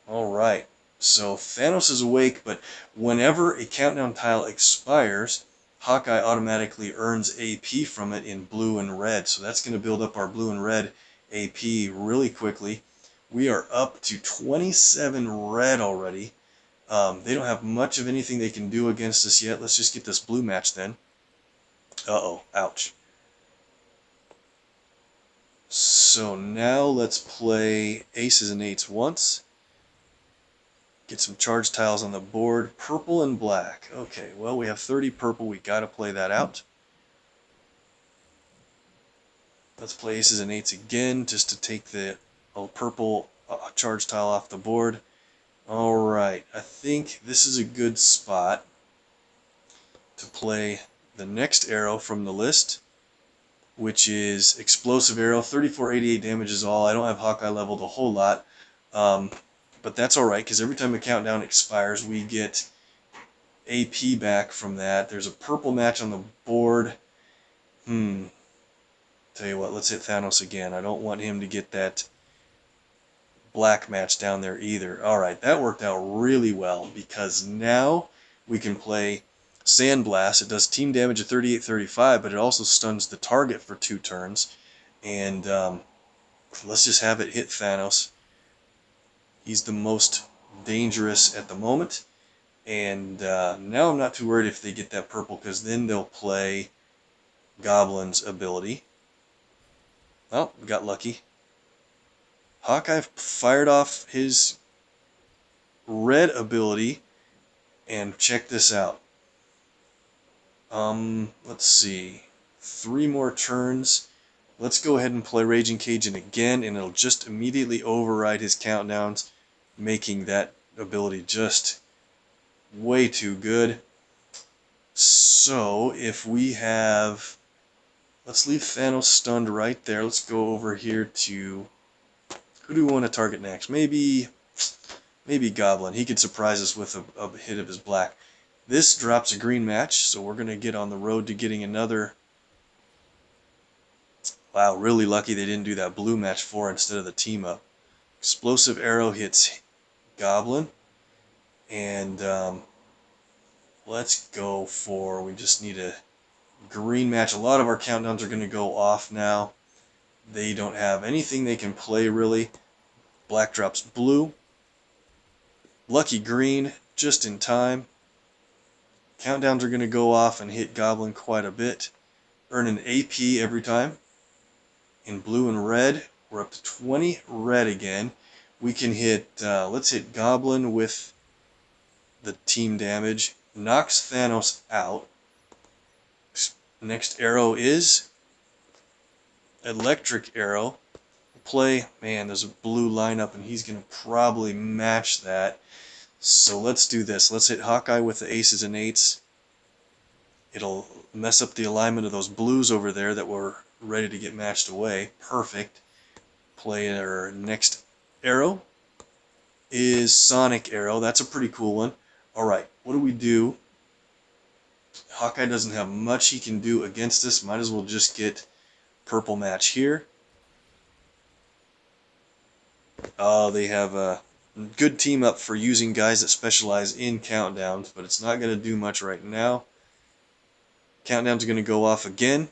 Alright, so Thanos is awake, but whenever a countdown tile expires, Hawkeye automatically earns AP from it in blue and red. So that's going to build up our blue and red AP really quickly. We are up to 27 red already. They don't have much of anything they can do against us yet. Let's just get this blue match then. Uh-oh, ouch. So now let's play aces and eights once. Get some charge tiles on the board. Purple and black. Okay, well, we have 30 purple. We got to play that out. Let's play aces and eights again just to take the purple charge tile off the board. Alright, I think this is a good spot to play the next arrow from the list, which is Explosive Arrow. 3488 damage is all. I don't have Hawkeye leveled a whole lot, but that's alright, because every time a countdown expires, we get AP back from that. There's a purple match on the board. Tell you what, let's hit Thanos again. I don't want him to get that black match down there either. Alright, that worked out really well, because now we can play Sandblast. It does team damage at 38-35, but it also stuns the target for 2 turns. And let's just have it hit Thanos. He's the most dangerous at the moment. And now I'm not too worried if they get that purple, because then they'll play Goblin's ability. Oh, we got lucky. Hawkeye fired off his red ability, and check this out. Let's see. 3 more turns. Let's go ahead and play Raging Cajun again, and it'll just immediately override his countdowns, making that ability just way too good. So, if we have... Let's leave Thanos stunned right there. Let's go over here to... Who do we want to target next? Maybe Goblin. He could surprise us with a hit of his black. This drops a green match, so we're going to get on the road to getting another... Wow, really lucky they didn't do that blue match 4 instead of the team up. Explosive Arrow hits Goblin. And let's go for... We just need to Green match. A lot of our countdowns are going to go off now. They don't have anything they can play really. Black drops blue. Lucky green, just in time. Countdowns are going to go off and hit Goblin quite a bit. Earn an AP every time. In blue and red, we're up to 20. Red again. We can hit, let's hit Goblin with the team damage. Knocks Thanos out. Next arrow is Electric Arrow. Play, man, there's a blue lineup and he's going to probably match that. So let's do this. Let's hit Hawkeye with the aces and eights. It'll mess up the alignment of those blues over there that were ready to get matched away. Perfect. Play our next arrow is Sonic Arrow. That's a pretty cool one. Alright, what do we do? Hawkeye doesn't have much he can do against us. Might as well just get purple match here. Oh, they have a good team up for using guys that specialize in countdowns, but it's not going to do much right now. Countdowns are going to go off again.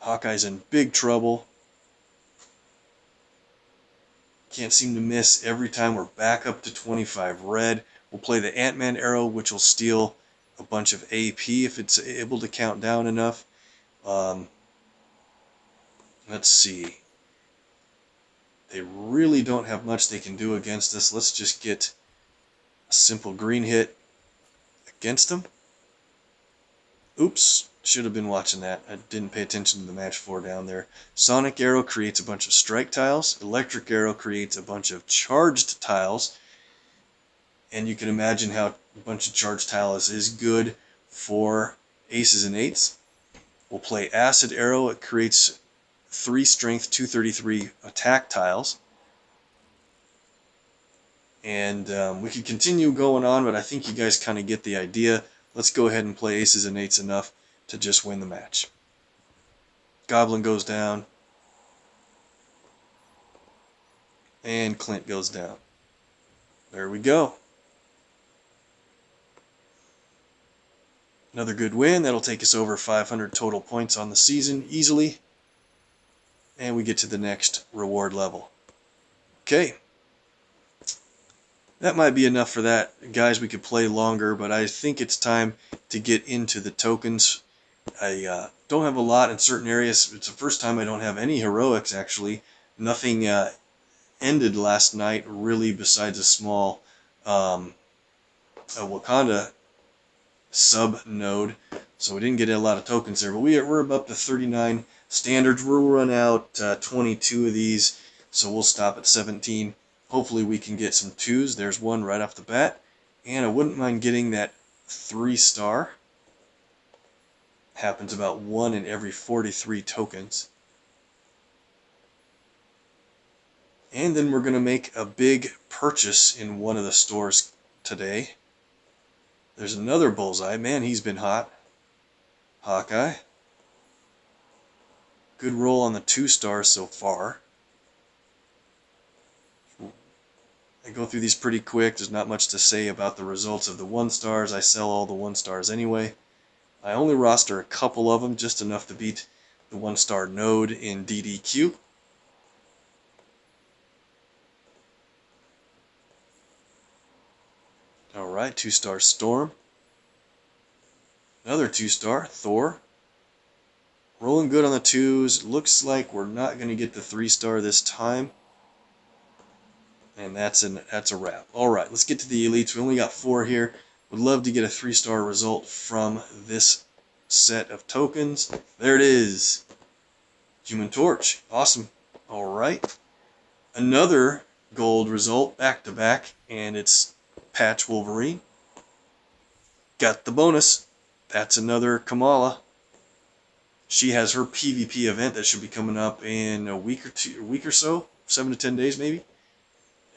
Hawkeye's in big trouble. Can't seem to miss every time. We're back up to 25 red. We'll play the Ant-Man arrow, which will steal a bunch of AP if it's able to count down enough. Let's see. They really don't have much they can do against us. Let's just get a simple green hit against them. Oops, should have been watching that. I didn't pay attention to the match 4 down there. Sonic Arrow creates a bunch of strike tiles. Electric Arrow creates a bunch of charged tiles. And you can imagine how a bunch of charged tiles is good for aces and eights. We'll play Acid Arrow. It creates 3 strength, 233 attack tiles. And we could continue going on, but I think you guys kind of get the idea. Let's go ahead and play aces and eights enough to just win the match. Goblin goes down. And Clint goes down. There we go. Another good win. That'll take us over 500 total points on the season easily. And we get to the next reward level. Okay. That might be enough for that. Guys, we could play longer, but I think it's time to get into the tokens. I don't have a lot in certain areas. It's the first time I don't have any heroics, actually. Nothing ended last night, really, besides a small Wakanda sub-node. So we didn't get a lot of tokens there. But we're up to 39 standards. We'll run out 22 of these, so we'll stop at 17. Hopefully we can get some 2s. There's one right off the bat. And I wouldn't mind getting that 3-star. Happens about 1 in every 43 tokens. And then we're going to make a big purchase in one of the stores today. There's another Bullseye. Man, he's been hot. Hawkeye. Good roll on the 2 stars so far. I go through these pretty quick. There's not much to say about the results of the 1 stars. I sell all the 1 stars anyway. I only roster a couple of them, just enough to beat the 1-star node in DDQ. Alright, 2-star Storm. Another 2-star, Thor. Rolling good on the 2s. Looks like we're not going to get the 3-star this time. And that's a wrap. Alright, let's get to the elites. We only got 4 here. Would love to get a 3-star result from this set of tokens. There it is. Human Torch. Awesome. Alright. Another gold result back to back, and it's Patch Wolverine. Got the bonus. That's another Kamala. She has her PvP event that should be coming up in a week or so, 7 to 10 days maybe.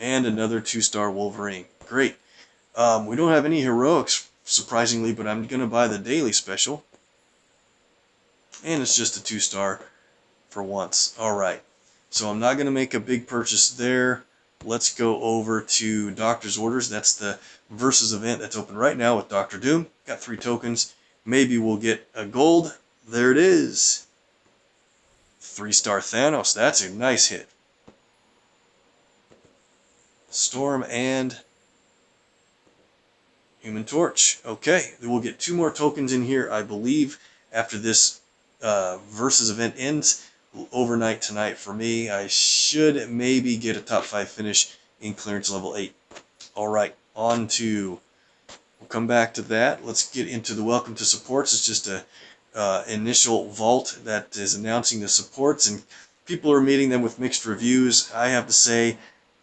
And another 2-star Wolverine. Great. We don't have any heroics, surprisingly, but I'm going to buy the daily special. And it's just a 2-star for once. Alright. So I'm not going to make a big purchase there. Let's go over to Doctor's Orders. That's the Versus event that's open right now with Dr. Doom. got 3 tokens. Maybe we'll get a gold. There it is. 3-star Thanos. That's a nice hit. Storm and Human Torch. Okay, we'll get 2 more tokens in here, I believe, after this versus event ends. Overnight tonight for me. I should maybe get a top 5 finish in clearance level 8. Alright, on to... We'll come back to that. Let's get into the welcome to supports. It's just a initial vault that is announcing the supports, and people are meeting them with mixed reviews. I have to say,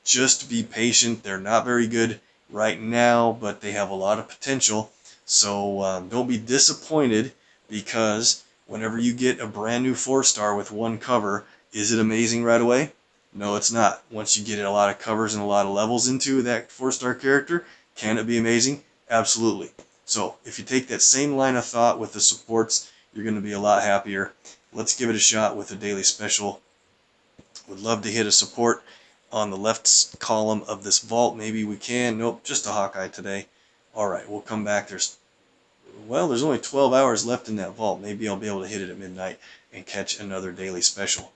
just be patient. They're not very good right now, but they have a lot of potential. So don't be disappointed, because whenever you get a brand new 4-star with 1 cover, is it amazing right away? No, it's not. Once you get a lot of covers and a lot of levels into that 4-star character, can it be amazing? Absolutely. So if you take that same line of thought with the supports, you're going to be a lot happier. Let's give it a shot with a daily special. Would love to hit a support on the left column of this vault. Maybe we can. Nope, just a Hawkeye today. Alright, we'll come back. There's only 12 hours left in that vault. Maybe I'll be able to hit it at midnight and catch another daily special.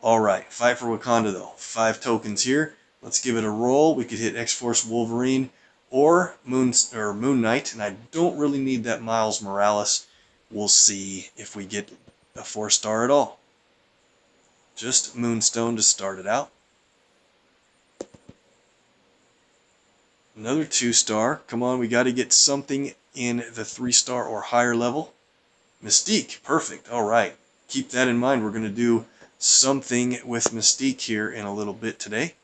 Alright, Fight for Wakanda though. 5 tokens here. Let's give it a roll. We could hit X-Force Wolverine or Moon Knight, and I don't really need that Miles Morales. We'll see if we get a 4-star at all. Just Moonstone to start it out. Another 2-star. Come on, we got to get something in the 3-star or higher level. Mystique, perfect. All right, keep that in mind. We're going to do something with Mystique here in a little bit today.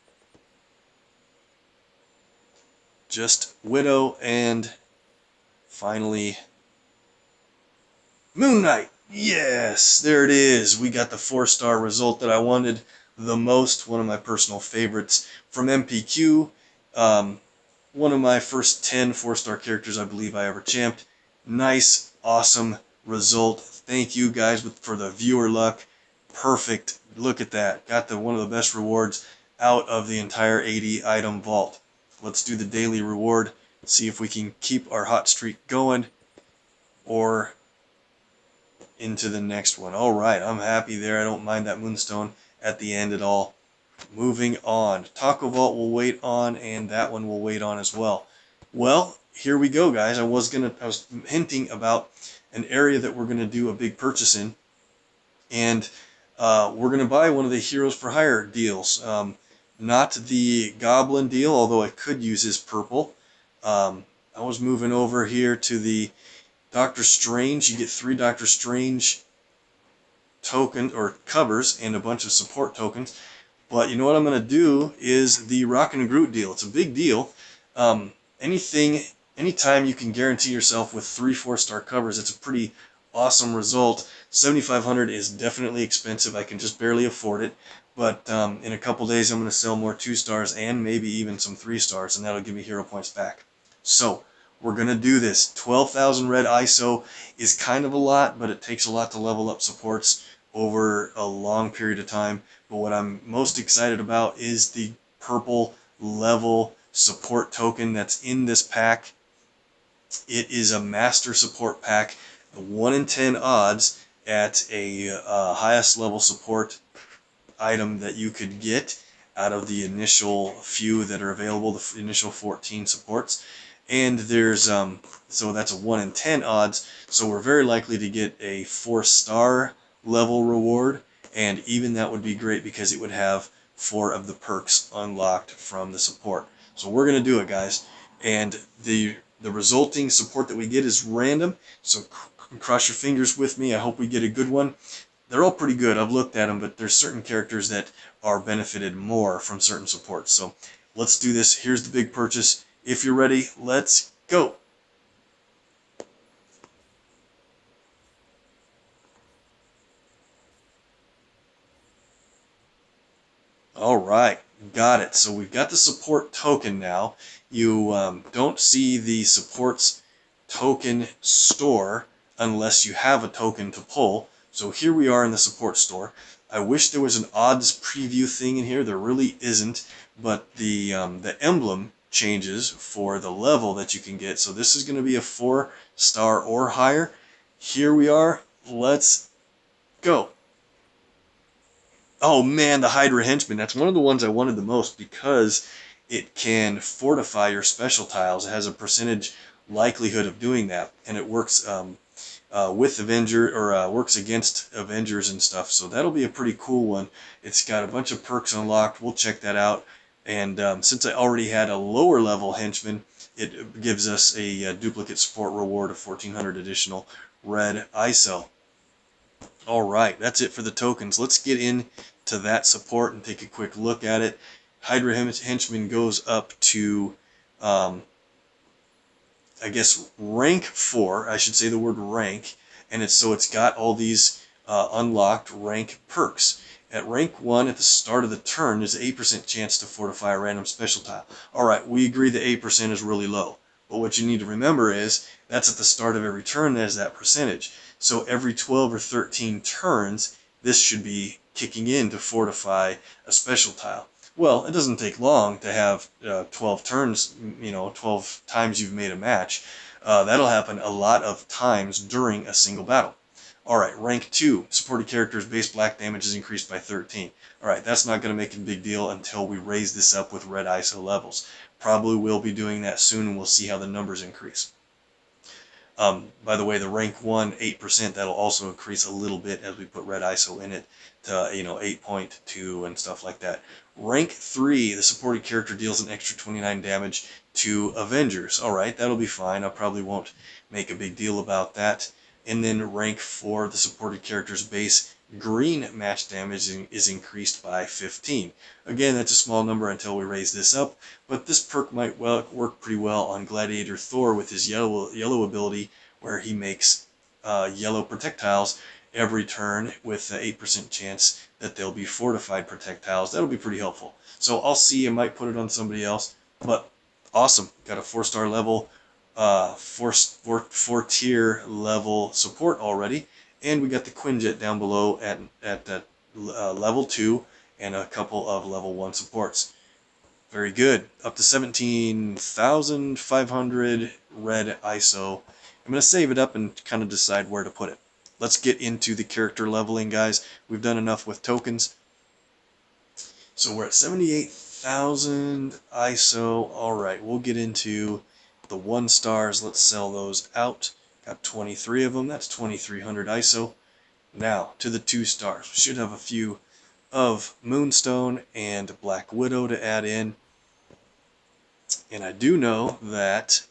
Just Widow, and finally Moon Knight. Yes, there it is. We got the 4-star result that I wanted the most. One of my personal favorites from MPQ. One of my first 10 4-star characters I believe I ever champed. Nice, awesome result. Thank you guys for the viewer luck. Perfect. Look at that. Got one of the best rewards out of the entire 80 item vault. Let's do the daily reward. See if we can keep our hot streak going or into the next one. Alright, I'm happy there. I don't mind that Moonstone at the end at all. Moving on. Taco Vault will wait on, and that one will wait on as well. Well, here we go, guys. I was hinting about an area that we're gonna do a big purchase in, and we're gonna buy one of the Heroes for Hire deals. Not the Goblin deal, although I could use his purple. I was moving over here to the Doctor Strange. You get 3 Doctor Strange token or covers and a bunch of support tokens. But you know what I'm going to do is the Rockin' Groot deal. It's a big deal. Anytime you can guarantee yourself with 3 4-star covers, it's a pretty awesome result. 7,500 is definitely expensive. I can just barely afford it. But in a couple days, I'm going to sell more 2-stars and maybe even some 3-stars, and that'll give me hero points back. So we're going to do this. 12,000 red ISO is kind of a lot, but it takes a lot to level up supports over a long period of time. But what I'm most excited about is the purple level support token that's in this pack. It is a master support pack, 1 in 10 odds at a highest level support item that you could get out of the initial few that are available, the initial 14 supports. And there's so that's a 1 in 10 odds, so we're very likely to get a 4-star level reward, and even that would be great because it would have 4 of the perks unlocked from the support. So we're going to do it, guys, and the resulting support that we get is random, so cross your fingers with me. I hope we get a good one. They're all pretty good. I've looked at them, but there's certain characters that are benefited more from certain supports. So let's do this. Here's the big purchase. If you're ready, let's go. All right, got it. So we've got the support token now. You don't see the supports token store unless you have a token to pull. So here we are in the support store. I wish there was an odds preview thing in here. There really isn't, but the emblem changes for the level that you can get. So this is going to be a 4-star or higher. Here we are. Let's go. Oh man, the Hydra Henchman. That's one of the ones I wanted the most because it can fortify your special tiles. It has a percentage likelihood of doing that, and it works with Avenger, or works against Avengers and stuff. So that'll be a pretty cool one. It's got a bunch of perks unlocked. We'll check that out. And since I already had a lower level henchman, it gives us a duplicate support reward of 1400 additional red ISO. Alright, that's it for the tokens. Let's get into that support and take a quick look at it. Hydra Henchman goes up to, I guess, rank 4. I should say the word rank. And it's got all these unlocked rank perks. At rank 1, at the start of the turn, there's an 8% chance to fortify a random special tile. Alright, we agree that 8% is really low. But what you need to remember is, that's at the start of every turn, there's that percentage. So every 12 or 13 turns, this should be kicking in to fortify a special tile. Well, it doesn't take long to have 12 turns, 12 times you've made a match. That'll happen a lot of times during a single battle. Alright, rank 2, supported characters' base black damage is increased by 13. Alright, that's not going to make a big deal until we raise this up with red ISO levels. Probably will be doing that soon, and we'll see how the numbers increase. By the way, the rank 1, 8%, that'll also increase a little bit as we put red ISO in it to, 8.2 and stuff like that. Rank 3, the supported character deals an extra 29 damage to Avengers. Alright, that'll be fine. I probably won't make a big deal about that. And then rank 4, the supported character's base green match damage is increased by 15. Again, that's a small number until we raise this up, but this perk might work pretty well on Gladiator Thor with his yellow ability, where he makes yellow projectiles every turn with an 8% chance that they'll be fortified projectiles. That'll be pretty helpful. So I'll see, I might put it on somebody else, but awesome. Got a 4-star level, 4-tier level support already. And we got the Quinjet down below at level 2 and a couple of level 1 supports. Very good. Up to 17,500 red ISO. I'm going to save it up and kind of decide where to put it. Let's get into the character leveling, guys. We've done enough with tokens. So we're at 78,000 ISO. Alright, we'll get into the 1-stars. Let's sell those out. Got 23 of them. That's 2,300 ISO. Now, to the 2-stars. We should have a few of Moonstone and Black Widow to add in. And I do know that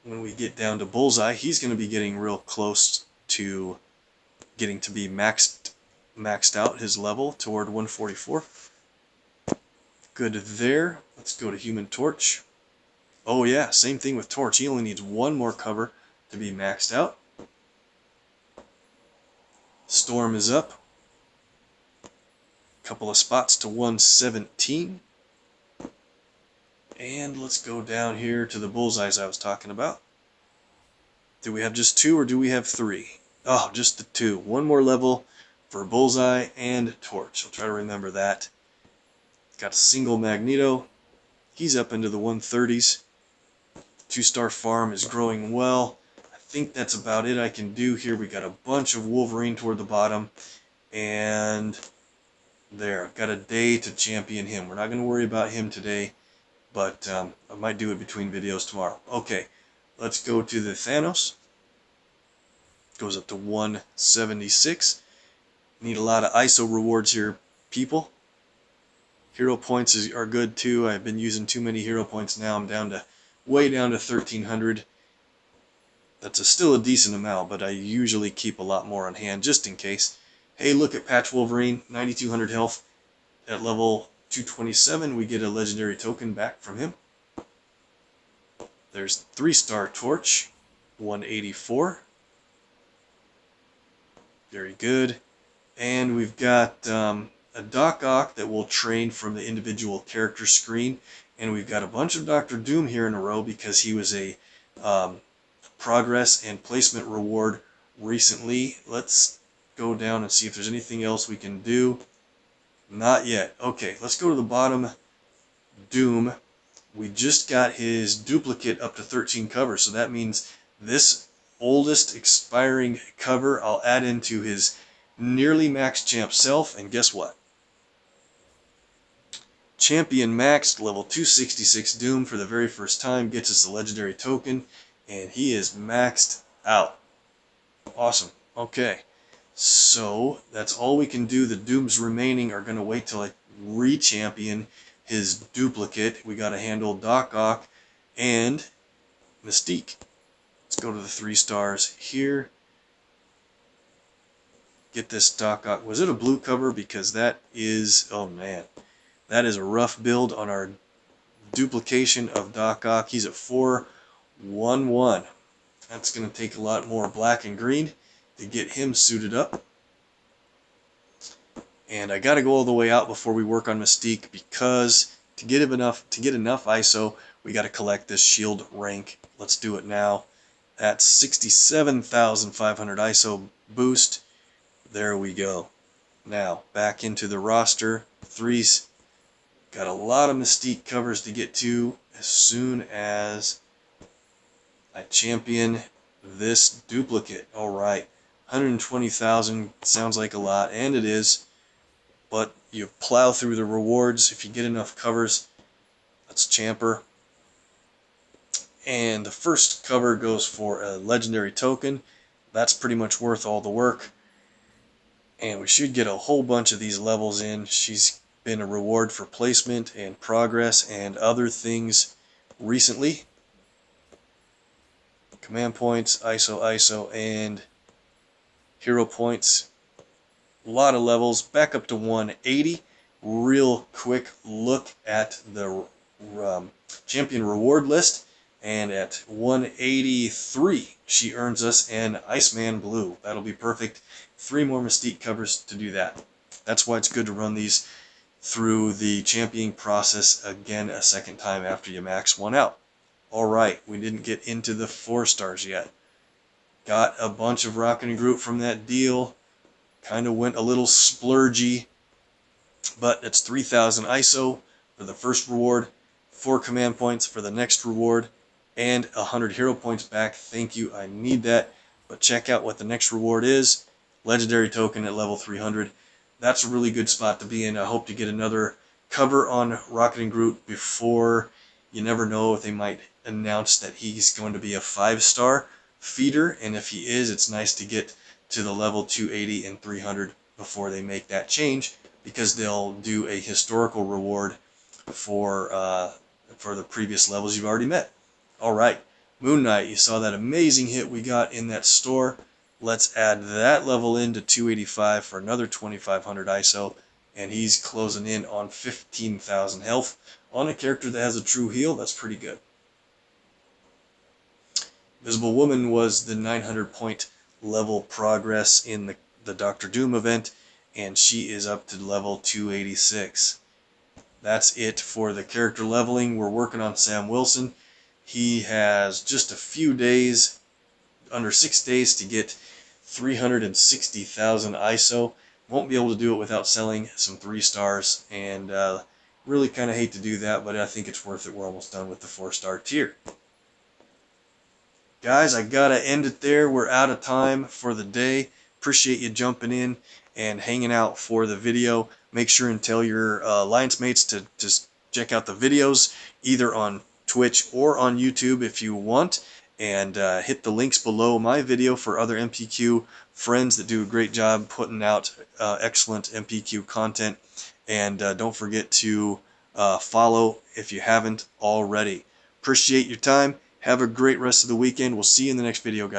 when we get down to Bullseye, he's going to be getting real close to getting to be maxed out his level toward 144. Good there. Let's go to Human Torch. Oh yeah, same thing with Torch. He only needs one more cover to be maxed out. Storm is up. Couple of spots to 117. And let's go down here to the bullseyes I was talking about. Do we have just 2 or do we have 3? Oh, just the 2. One more level for Bullseye and Torch. I'll try to remember that. Got a single Magneto. He's up into the 130s. 2-star farm is growing well. I think that's about it I can do here. We got a bunch of Wolverine toward the bottom. And there, I've got a day to champion him. We're not going to worry about him today, but I might do it between videos tomorrow. Okay, let's go to the Thanos. Goes up to 176. Need a lot of ISO rewards here, people. Hero points are good too. I've been using too many hero points now. I'm down to way down to 1,300. That's still a decent amount, but I usually keep a lot more on hand just in case. Hey, look at Patch Wolverine, 9,200 health. At level 227, we get a legendary token back from him. There's 3-star Torch, 184. Very good. And we've got a Doc Ock that will train from the individual character screen. And we've got a bunch of Dr. Doom here in a row because he was a progress and placement reward recently. Let's go down and see if there's anything else we can do. Not yet. Okay, let's go to the bottom. Doom. we just got his duplicate up to 13 covers, so that means this oldest expiring cover I'll add into his nearly max champ self, and guess what? Champion maxed, level 266 Doom for the very first time, gets us a legendary token, and he is maxed out. Awesome. Okay, so that's all we can do. The Dooms remaining are going to wait till I re-champion his duplicate. We got to handle Doc Ock and Mystique. Let's go to the 3 stars here. Get this Doc Ock. Was it a blue cover? Because that is, oh man, that is a rough build on our duplication of Doc Ock. He's at 411. That's going to take a lot more black and green to get him suited up. And I got to go all the way out before we work on Mystique, because to get enough ISO, we got to collect this shield rank. Let's do it now. That's 67,500 ISO boost. There we go. Now back into the roster. 3s. Got a lot of Mystique covers to get to as soon as I champion this duplicate. Alright, 120,000 sounds like a lot, and it is, but you plow through the rewards if you get enough covers. Let's champer. And the first cover goes for a legendary token. That's pretty much worth all the work. And we should get a whole bunch of these levels in. She's been a reward for placement and progress and other things recently. Command points, ISO, and hero points. A lot of levels, back up to 180. Real quick look at the champion reward list, and at 183 she earns us an Iceman Blue. That'll be perfect. 3 more Mystique covers to do that. That's why it's good to run these through the championing process again a second time after you max one out. Alright, we didn't get into the 4 stars yet. Got a bunch of Rocket and Groot from that deal. Kind of went a little splurgy, but it's 3,000 ISO for the first reward, 4 command points for the next reward, and 100 hero points back. Thank you, I need that. But check out what the next reward is. Legendary token at level 300. That's a really good spot to be in. I hope to get another cover on Rocket and Groot before. You never know if they might announce that he's going to be a 5-star feeder, and if he is, it's nice to get to the level 280 and 300 before they make that change, because they'll do a historical reward for the previous levels you've already met. Alright, Moon Knight, you saw that amazing hit we got in that store. Let's add that level into 285 for another 2,500 ISO, and he's closing in on 15,000 health on a character that has a true heal. That's pretty good. Visible Woman was the 900 point level progress in the Dr. Doom event, and she is up to level 286. That's it for the character leveling. We're working on Sam Wilson. He has just a few days, under 6 days, to get 360,000 ISO. Won't be able to do it without selling some 3 stars, and really kind of hate to do that, but I think it's worth it. We're almost done with the 4-star tier. Guys, I gotta end it there. We're out of time for the day. Appreciate you jumping in and hanging out for the video. Make sure and tell your alliance mates to just check out the videos either on Twitch or on YouTube if you want, and hit the links below my video for other MPQ friends that do a great job putting out excellent MPQ content. And don't forget to follow if you haven't already. Appreciate your time. Have a great rest of the weekend. We'll see you in the next video, guys.